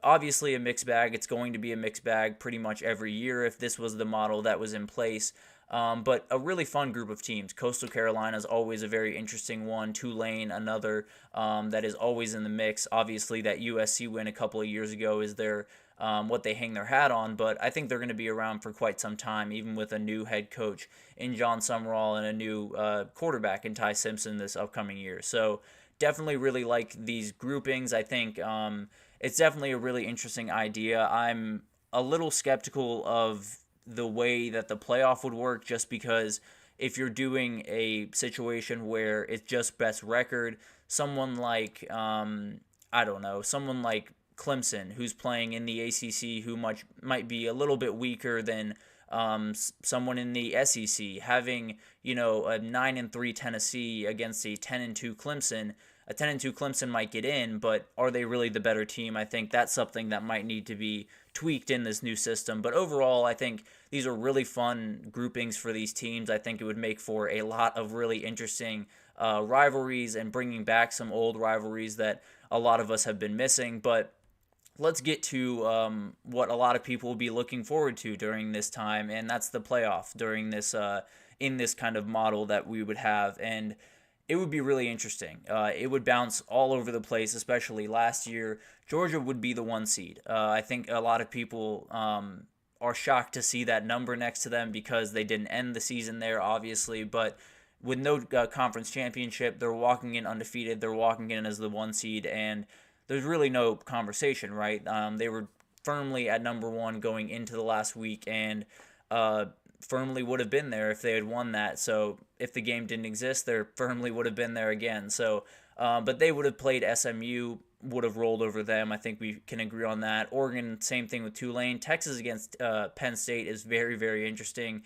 obviously a mixed bag. It's going to be a mixed bag pretty much every year if this was the model that was in place. But a really fun group of teams. Coastal Carolina is always a very interesting one. Tulane, another that is always in the mix. Obviously, that USC win a couple of years ago is their what they hang their hat on, but I think they're going to be around for quite some time, even with a new head coach in John Summerall and a new quarterback in Ty Simpson this upcoming year. So definitely really like these groupings. I think it's definitely a really interesting idea. I'm a little skeptical of the way that the playoff would work, just because if you're doing a situation where it's just best record, someone like I don't know, someone like Clemson, who's playing in the ACC, who might be a little bit weaker than someone in the SEC, having a 9-3 Tennessee against a 10-2 Clemson. A 10-2 Clemson might get in, but are they really the better team? I think that's something that might need to be tweaked in this new system. But overall, I think these are really fun groupings for these teams. I think it would make for a lot of really interesting rivalries and bringing back some old rivalries that a lot of us have been missing. But let's get to what a lot of people will be looking forward to during this time, and that's the playoff during this in this kind of model that we would have. And it would be really interesting. It would bounce all over the place, especially last year. Georgia would be the 1 seed. I think a lot of people are shocked to see that number next to them because they didn't end the season there, obviously. But with no conference championship, they're walking in undefeated. They're walking in as the 1 seed, and there's really no conversation, right? They were firmly at number 1 going into the last week, and firmly would have been there if they had won that. So if the game didn't exist, they firmly would have been there again. So, but they would have played SMU, would have rolled over them. I think we can agree on that. Oregon, same thing with Tulane. Texas against Penn State is very, very interesting.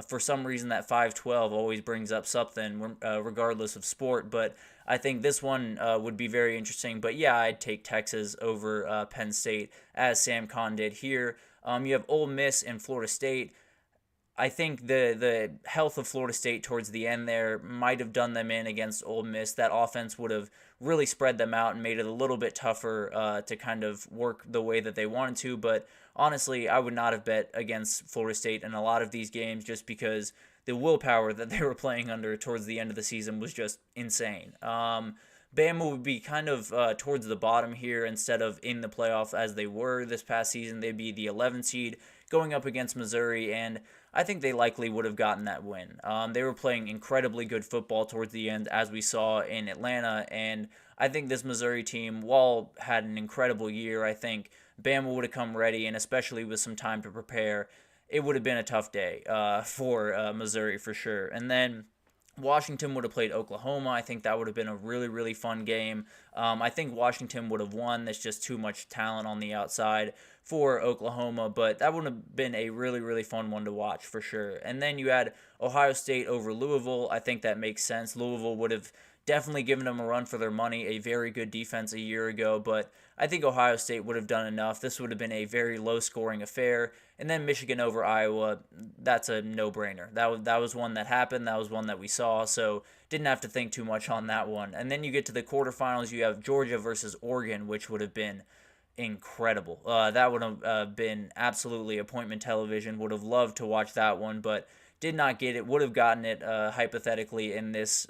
For some reason, that 5-12 always brings up something, regardless of sport. But I think this one would be very interesting. But yeah, I'd take Texas over Penn State, as Sam Conn did here. You have Ole Miss and Florida State. I think the health of Florida State towards the end there might have done them in against Ole Miss. That offense would have really spread them out and made it a little bit tougher to kind of work the way that they wanted to. But honestly, I would not have bet against Florida State in a lot of these games, just because the willpower that they were playing under towards the end of the season was just insane. Bama would be kind of towards the bottom here instead of in the playoff as they were this past season. They'd be the 11 seed going up against Missouri, and I think they likely would have gotten that win. They were playing incredibly good football towards the end, as we saw in Atlanta, and I think this Missouri team, while had an incredible year, I think Bama would have come ready, and especially with some time to prepare, it would have been a tough day for Missouri for sure. And then Washington would have played Oklahoma. I think that would have been a really, really fun game. I think Washington would have won. There's just too much talent on the outside for Oklahoma, but that would have been a really, really fun one to watch for sure. And then you had Ohio State over Louisville. I think that makes sense. Louisville would have definitely given them a run for their money, a very good defense a year ago, but I think Ohio State would have done enough. This would have been a very low-scoring affair. And then Michigan over Iowa, that's a no-brainer. That was one that happened. That was one that we saw, so didn't have to think too much on that one. And then you get to the quarterfinals. You have Georgia versus Oregon, which would have been incredible. That would have been absolutely appointment television. Would have loved to watch that one, but did not get it. Would have gotten it hypothetically in this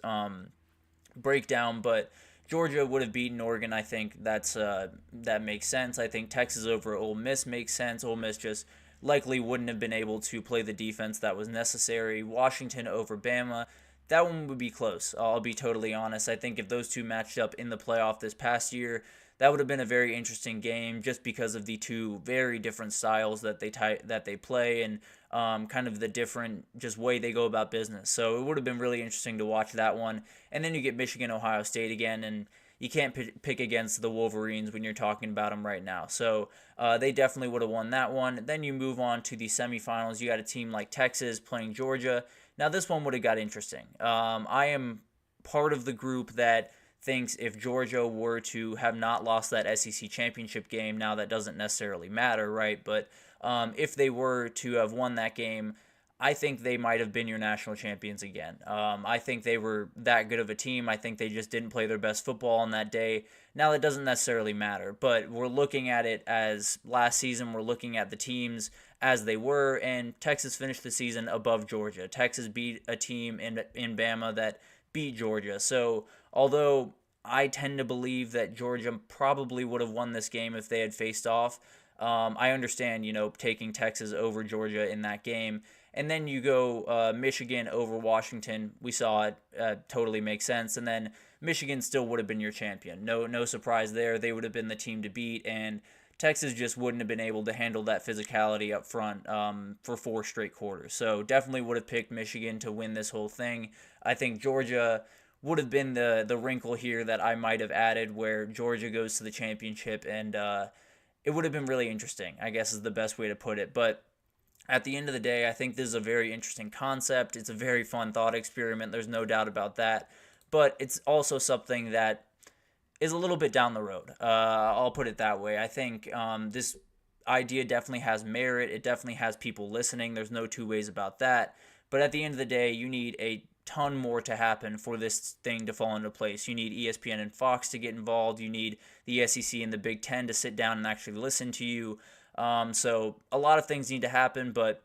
breakdown, but Georgia would have beaten Oregon. I think that makes sense. I think Texas over Ole Miss makes sense. Ole Miss just likely wouldn't have been able to play the defense that was necessary. Washington over Bama, that one would be close. I'll be totally honest. I think if those two matched up in the playoff this past year, that would have been a very interesting game, just because of the two very different styles that they play, and kind of the different just way they go about business. So it would have been really interesting to watch that one. And then you get Michigan, Ohio State again, and you can't pick against the Wolverines when you're talking about them right now. So they definitely would have won that one. Then you move on to the semifinals. You got a team like Texas playing Georgia. Now this one would have got interesting. I am part of the group that thinks if Georgia were to have not lost that SEC championship game, now that doesn't necessarily matter, right? But if they were to have won that game, I think they might have been your national champions again. I think they were that good of a team. I think they just didn't play their best football on that day. Now, that doesn't necessarily matter, but we're looking at it as last season. We're looking at the teams as they were, and Texas finished the season above Georgia. Texas beat a team in Bama that beat Georgia. So, although I tend to believe that Georgia probably would have won this game if they had faced off, I understand, taking Texas over Georgia in that game. And then you go Michigan over Washington. We saw it totally make sense. And then Michigan still would have been your champion. No surprise there. They would have been the team to beat. And Texas just wouldn't have been able to handle that physicality up front for 4 straight quarters. So definitely would have picked Michigan to win this whole thing. I think Georgia would have been the wrinkle here that I might have added, where Georgia goes to the championship, and it would have been really interesting, I guess is the best way to put it. But at the end of the day, I think this is a very interesting concept. It's a very fun thought experiment. There's no doubt about that. But it's also something that is a little bit down the road. I'll put it that way. I think this idea definitely has merit. It definitely has people listening. There's no two ways about that. But at the end of the day, you need a ton more to happen for this thing to fall into place. You need ESPN and Fox to get involved. You need the SEC and the Big Ten to sit down and actually listen to you. So a lot of things need to happen, but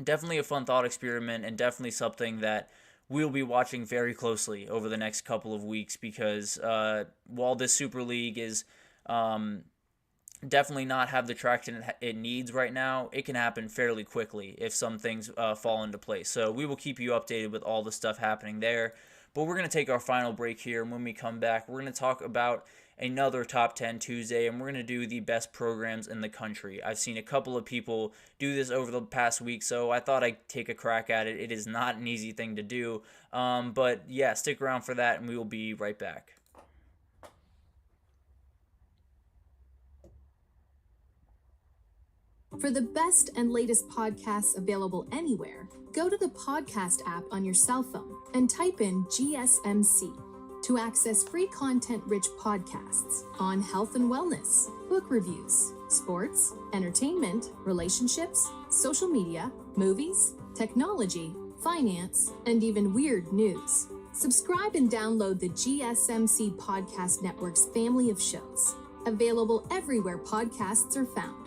definitely a fun thought experiment, and definitely something that we'll be watching very closely over the next couple of weeks, because while this Super League is definitely not have the traction it needs right now, it can happen fairly quickly if some things fall into place. So we will keep you updated with all the stuff happening there. But we're going to take our final break here, and when we come back, we're going to talk about another Top 10 Tuesday, and we're going to do the best programs in the country. I've seen a couple of people do this over the past week, so I thought I'd take a crack at it. It is not an easy thing to do, but yeah, stick around for that, and we will be right back. For the best and latest podcasts available anywhere, go to the podcast app on your cell phone and type in GSMC to access free content-rich podcasts on health and wellness, book reviews, sports, entertainment, relationships, social media, movies, technology, finance, and even weird news. Subscribe and download the GSMC Podcast Network's family of shows, available everywhere podcasts are found.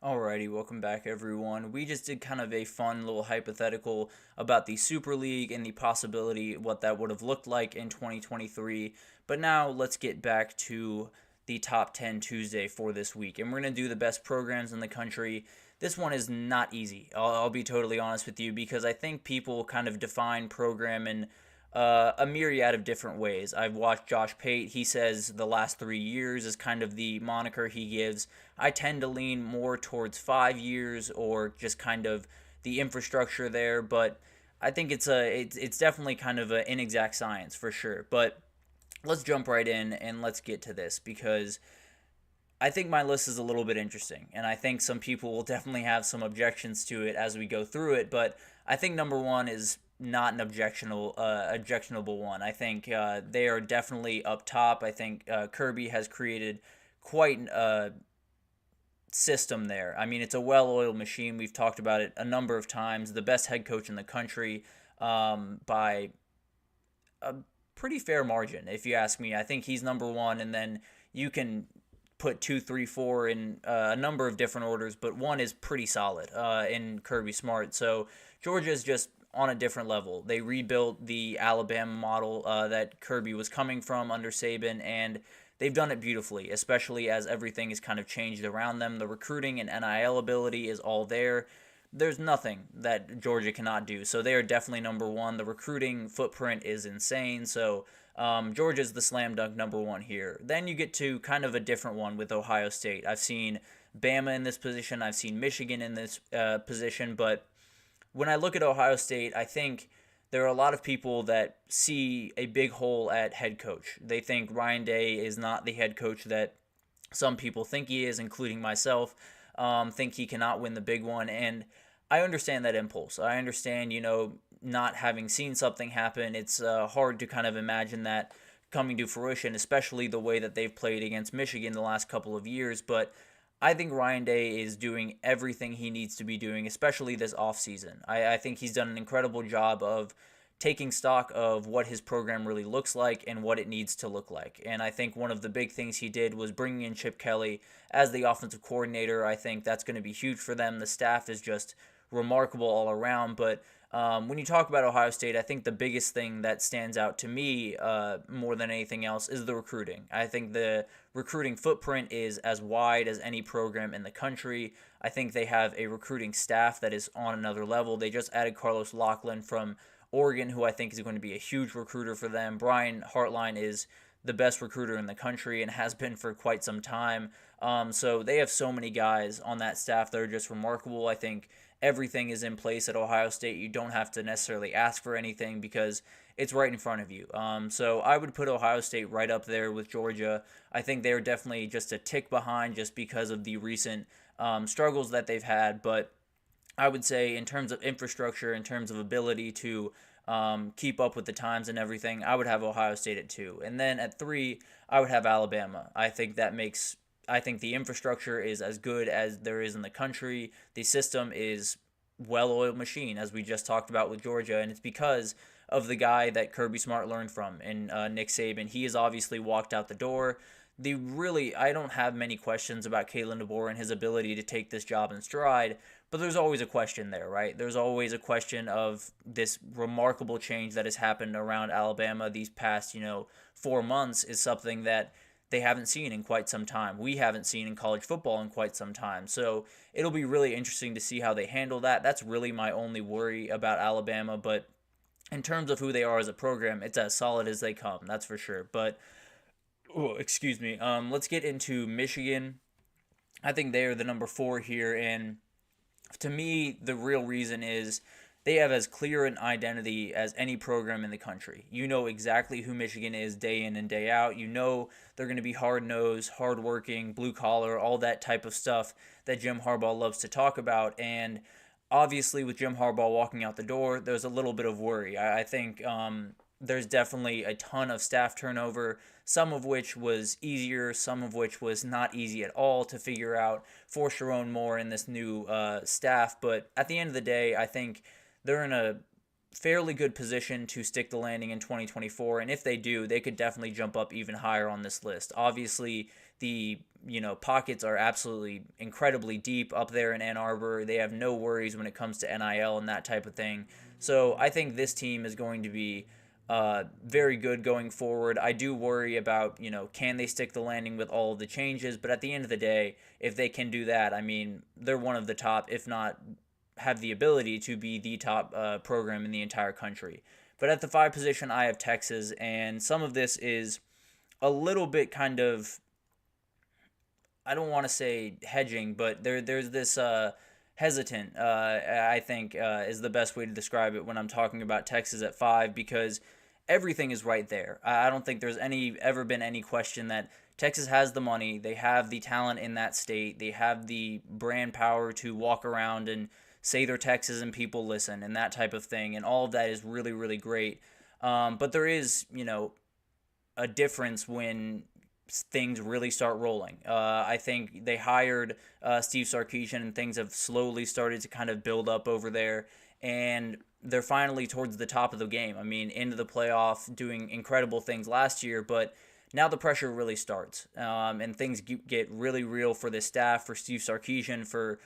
Alrighty, welcome back everyone. We just did kind of a fun little hypothetical about the Super League and the possibility what that would have looked like in 2023. But now let's get back to the Top 10 Tuesday for this week. And we're going to do the best programs in the country. This one is not easy. I'll be totally honest with you, because I think people kind of define program in a myriad of different ways. I've watched Josh Pate. He says the last 3 years is kind of the moniker he gives. I tend to lean more towards 5 years, or just kind of the infrastructure there. But I think it's definitely kind of an inexact science for sure. But let's jump right in and let's get to this, because I think my list is a little bit interesting, and I think some people will definitely have some objections to it as we go through it. But I think number one is not an objectionable one. I think they are definitely up top. I think Kirby has created quite a system there. I mean, it's a well-oiled machine. We've talked about it a number of times. The best head coach in the country by a pretty fair margin, if you ask me. I think he's number one, and then you can put 2, 3, 4 in a number of different orders, but one is pretty solid in Kirby Smart. So Georgia is just on a different level. They rebuilt the Alabama model that Kirby was coming from under Saban, and they've done it beautifully, especially as everything is kind of changed around them. The recruiting and NIL ability is all there. There's nothing that Georgia cannot do. So they are definitely number one. The recruiting footprint is insane. So Georgia's the slam dunk number one here. Then you get to kind of a different one with Ohio State. I've seen Bama in this position. I've seen Michigan in this position, but when I look at Ohio State, I think there are a lot of people that see a big hole at head coach. They think Ryan Day is not the head coach that some people think he is, including myself, think he cannot win the big one. And I understand that impulse. I understand, not having seen something happen. It's hard to kind of imagine that coming to fruition, especially the way that they've played against Michigan the last couple of years. But I think Ryan Day is doing everything he needs to be doing, especially this offseason. I think he's done an incredible job of taking stock of what his program really looks like and what it needs to look like. And I think one of the big things he did was bringing in Chip Kelly as the offensive coordinator. I think that's going to be huge for them. The staff is just remarkable all around. But when you talk about Ohio State, I think the biggest thing that stands out to me more than anything else is the recruiting. I think the recruiting footprint is as wide as any program in the country. I think they have a recruiting staff that is on another level. They just added Carlos Loughlin from Oregon, who I think is going to be a huge recruiter for them. Brian Hartline is the best recruiter in the country and has been for quite some time. So they have so many guys on that staff that are just remarkable. I think everything is in place at Ohio State. You don't have to necessarily ask for anything because it's right in front of you. So I would put Ohio State right up there with Georgia. I think they're definitely just a tick behind just because of the recent struggles that they've had. But I would say in terms of infrastructure, in terms of ability to keep up with the times and everything, I would have Ohio State at 2. And then at 3, I would have Alabama. I think the infrastructure is as good as there is in the country. The system is well-oiled machine, as we just talked about with Georgia, and it's because of the guy that Kirby Smart learned from in Nick Saban. He has obviously walked out the door. I don't have many questions about Kalen DeBoer and his ability to take this job in stride, but there's always a question there, right? There's always a question of this remarkable change that has happened around Alabama these past, 4 months is something that they haven't seen in quite some time. We haven't seen in college football in quite some time. So it'll be really interesting to see how they handle that. That's really my only worry about Alabama, but in terms of who they are as a program, it's as solid as they come, that's for sure. But excuse me. Let's get into Michigan. I think they are the number 4 here, and to me, the real reason is they have as clear an identity as any program in the country. You know exactly who Michigan is day in and day out. You know they're going to be hard-nosed, hard-working, blue-collar, all that type of stuff that Jim Harbaugh loves to talk about. And obviously, with Jim Harbaugh walking out the door, there's a little bit of worry. I think there's definitely a ton of staff turnover, some of which was easier, some of which was not easy at all to figure out for Sharon Moore and this new staff. But at the end of the day, I think they're in a fairly good position to stick the landing in 2024, and if they do, they could definitely jump up even higher on this list. Obviously, the pockets are absolutely incredibly deep up there in Ann Arbor. They have no worries when it comes to NIL and that type of thing. So I think this team is going to be very good going forward. I do worry about, can they stick the landing with all of the changes? But at the end of the day, if they can do that, I mean, they're one of the top, if not have the ability to be the top program in the entire country. But at the 5 position, I have Texas, and some of this is a little bit kind of, I don't want to say hedging, but there's this hesitant, I think, is the best way to describe it when I'm talking about Texas at 5, because everything is right there. I don't think there's ever been any question that Texas has the money, they have the talent in that state, they have the brand power to walk around and say they're Texas and people listen and that type of thing, and all of that is really, really great. But there is, a difference when things really start rolling. I think they hired Steve Sarkisian, and things have slowly started to kind of build up over there, and they're finally towards the top of the game. I mean, into the playoff, doing incredible things last year, but now the pressure really starts, and things get really real for the staff, for Steve Sarkisian, for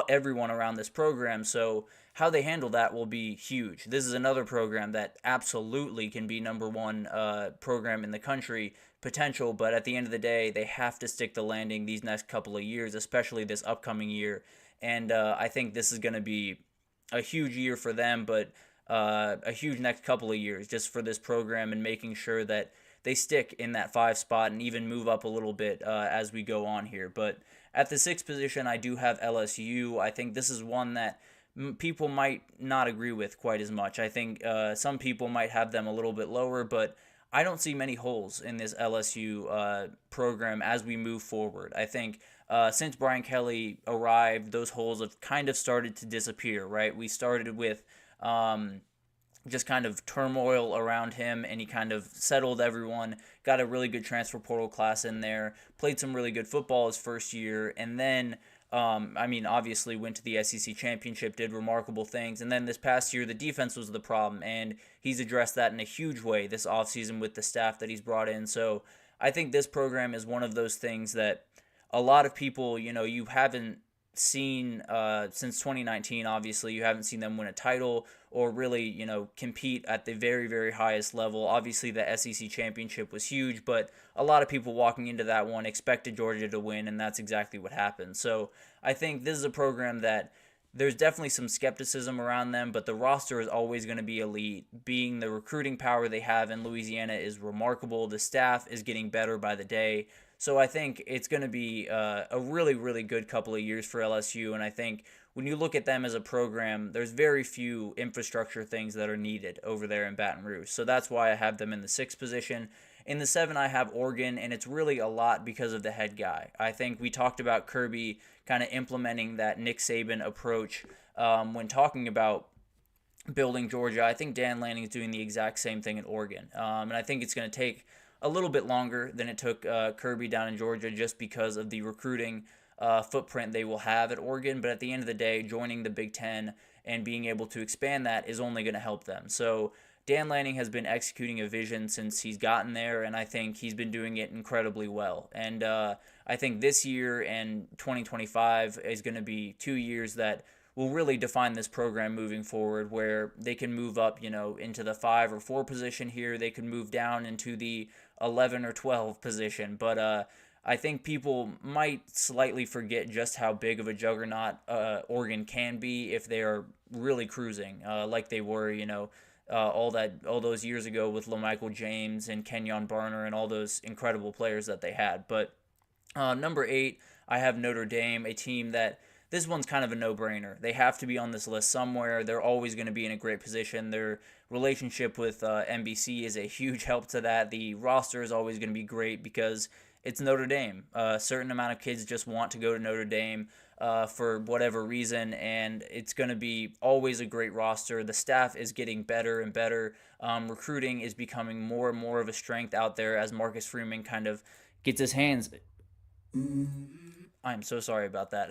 everyone around this program. So how they handle that will be huge. This is another program that absolutely can be number 1 program in the country potential, but at the end of the day, they have to stick the landing these next couple of years, especially this upcoming year. And I think this is going to be a huge year for them, but a huge next couple of years just for this program and making sure that they stick in that 5 spot and even move up a little bit as we go on here. But at the 6th position, I do have LSU. I think this is one that people might not agree with quite as much. I think some people might have them a little bit lower, but I don't see many holes in this LSU program as we move forward. I think since Brian Kelly arrived, those holes have kind of started to disappear, right? We started with the just kind of turmoil around him, and he kind of settled everyone, got a really good transfer portal class in there, played some really good football his first year, and then, obviously went to the SEC championship, did remarkable things, and then this past year, the defense was the problem, and he's addressed that in a huge way this offseason with the staff that he's brought in. So I think this program is one of those things that a lot of people, you haven't seen since 2019. Obviously, you haven't seen them win a title or really, compete at the very, very highest level. Obviously, the SEC championship was huge, but a lot of people walking into that one expected Georgia to win, and that's exactly what happened. So I think this is a program that there's definitely some skepticism around them, but the roster is always going to be elite. Being the recruiting power they have in Louisiana is remarkable. The staff is getting better by the day. So I think it's going to be a really, really good couple of years for LSU, and I think when you look at them as a program, there's very few infrastructure things that are needed over there in Baton Rouge. So that's why I have them in the 6th position. In the 7, I have Oregon, and it's really a lot because of the head guy. I think we talked about Kirby kind of implementing that Nick Saban approach when talking about building Georgia. I think Dan Lanning is doing the exact same thing at Oregon, and I think it's going to take a little bit longer than it took Kirby down in Georgia just because of the recruiting footprint they will have at Oregon. But at the end of the day, joining the Big Ten and being able to expand that is only going to help them. So Dan Lanning has been executing a vision since he's gotten there, and I think he's been doing it incredibly well. And I think this year and 2025 is going to be 2 years that will really define this program moving forward, where they can move up, into the 5 or 4 position here. They can move down into the 11 or 12 position. But I think people might slightly forget just how big of a juggernaut Oregon can be if they are really cruising like they were, all those years ago with LaMichael James and Kenyon Barner and all those incredible players that they had. But number 8, I have Notre Dame, a team that this one's kind of a no-brainer. They have to be on this list somewhere. They're always going to be in a great position. Their relationship with NBC is a huge help to that. The roster is always going to be great because it's Notre Dame. A certain amount of kids just want to go to Notre Dame for whatever reason, and it's going to be always a great roster. The staff is getting better and better. Recruiting is becoming more and more of a strength out there as Marcus Freeman kind of gets his hands... I'm so sorry about that.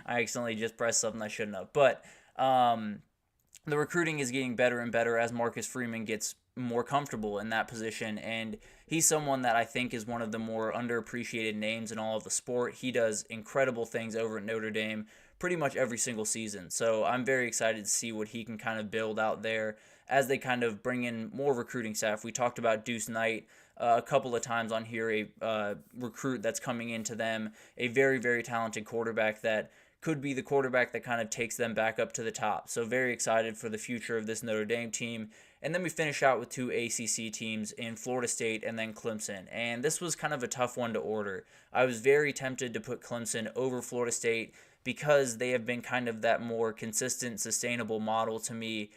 I accidentally just pressed something I shouldn't have. But the recruiting is getting better and better as Marcus Freeman gets more comfortable in that position. And he's someone that I think is one of the more underappreciated names in all of the sport. He does incredible things over at Notre Dame pretty much every single season. So I'm very excited to see what he can kind of build out there as they kind of bring in more recruiting staff. We talked about Deuce Knight a couple of times on here, a recruit that's coming into them, a very, very talented quarterback that could be the quarterback that kind of takes them back up to the top. So very excited for the future of this Notre Dame team. And then we finish out with 2 ACC teams in Florida State and then Clemson. And this was kind of a tough one to order. I was very tempted to put Clemson over Florida State because they have been kind of that more consistent, sustainable model to me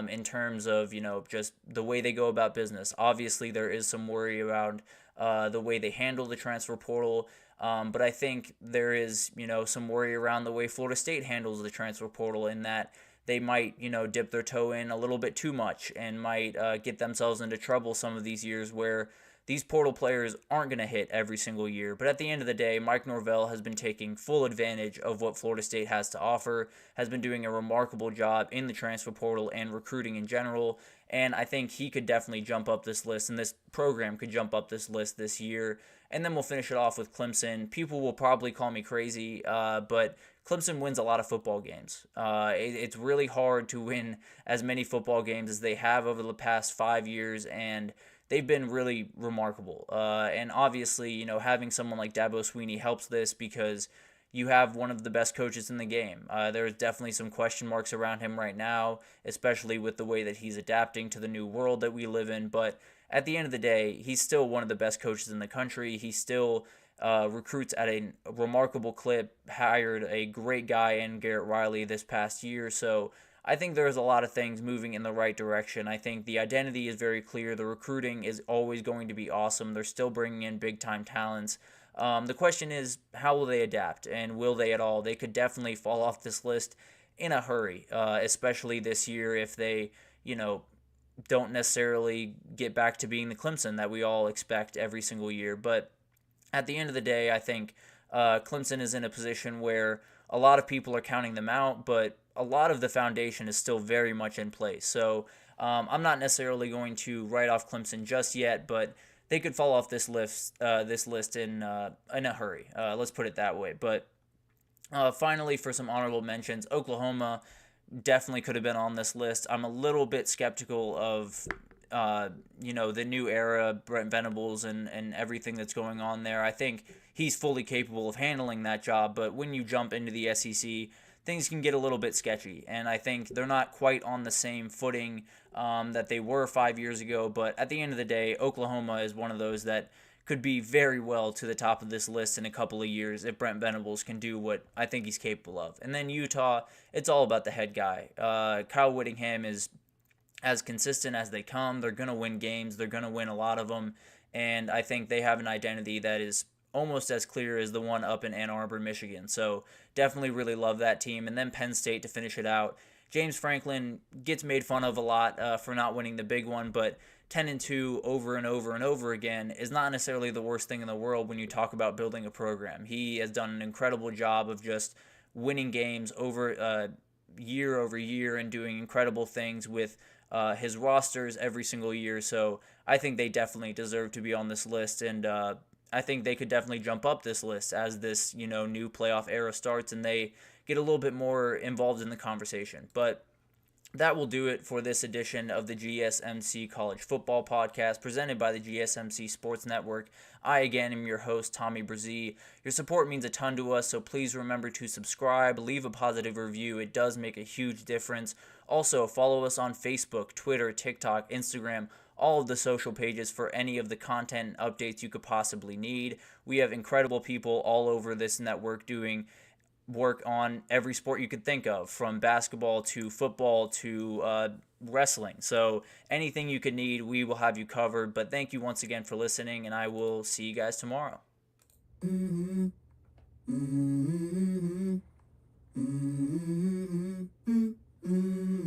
in terms of, just the way they go about business. Obviously, there is some worry around the way they handle the transfer portal, but I think there is, some worry around the way Florida State handles the transfer portal in that they might, dip their toe in a little bit too much and might get themselves into trouble some of these years where these portal players aren't going to hit every single year. But at the end of the day, Mike Norvell has been taking full advantage of what Florida State has to offer, has been doing a remarkable job in the transfer portal and recruiting in general. And I think he could definitely jump up this list, and this program could jump up this list this year. And then we'll finish it off with Clemson. People will probably call me crazy, but Clemson wins a lot of football games. It's really hard to win as many football games as they have over the past 5 years, and they've been really remarkable. And obviously, having someone like Dabo Swinney helps this because you have one of the best coaches in the game. There's definitely some question marks around him right now, especially with the way that he's adapting to the new world that we live in. But at the end of the day, he's still one of the best coaches in the country. He still recruits at a remarkable clip, hired a great guy in Garrett Riley this past year. So I think there's a lot of things moving in the right direction. I think the identity is very clear. The recruiting is always going to be awesome. They're still bringing in big-time talents. The question is, how will they adapt, and will they at all? They could definitely fall off this list in a hurry, especially this year if they, don't necessarily get back to being the Clemson that we all expect every single year. But at the end of the day, I think Clemson is in a position where a lot of people are counting them out, but a lot of the foundation is still very much in place. So I'm not necessarily going to write off Clemson just yet, but they could fall off this list in a hurry. Let's put it that way. But finally, for some honorable mentions, Oklahoma definitely could have been on this list. I'm a little bit skeptical of the new era, Brent Venables and everything that's going on there. I think he's fully capable of handling that job, but when you jump into the SEC, things can get a little bit sketchy, and I think they're not quite on the same footing that they were 5 years ago, but at the end of the day, Oklahoma is one of those that could be very well to the top of this list in a couple of years if Brent Venables can do what I think he's capable of. And then Utah, it's all about the head guy. Kyle Whittingham is as consistent as they come. They're going to win games. They're going to win a lot of them. And I think they have an identity that is almost as clear as the one up in Ann Arbor, Michigan. So definitely really love that team. And then Penn State to finish it out. James Franklin gets made fun of a lot for not winning the big one, but 10-2 over and over and over again is not necessarily the worst thing in the world when you talk about building a program. He has done an incredible job of just winning games over year and doing incredible things with his rosters every single year. So I think they definitely deserve to be on this list, and I think they could definitely jump up this list as this new playoff era starts and they get a little bit more involved in the conversation. But that will do it for this edition of the GSMC College Football Podcast presented by the GSMC Sports Network. I, again, am your host, Tommy Brzee. Your support means a ton to us, so please remember to subscribe, leave a positive review. It does make a huge difference. Also, follow us on Facebook, Twitter, TikTok, Instagram, all of the social pages for any of the content and updates you could possibly need. We have incredible people all over this network doing work on every sport you could think of, from basketball to football to wrestling. So anything you could need, we will have you covered. But thank you once again for listening, and I will see you guys tomorrow. Mm-hmm. Mm-hmm. Mm-hmm. Mm-hmm.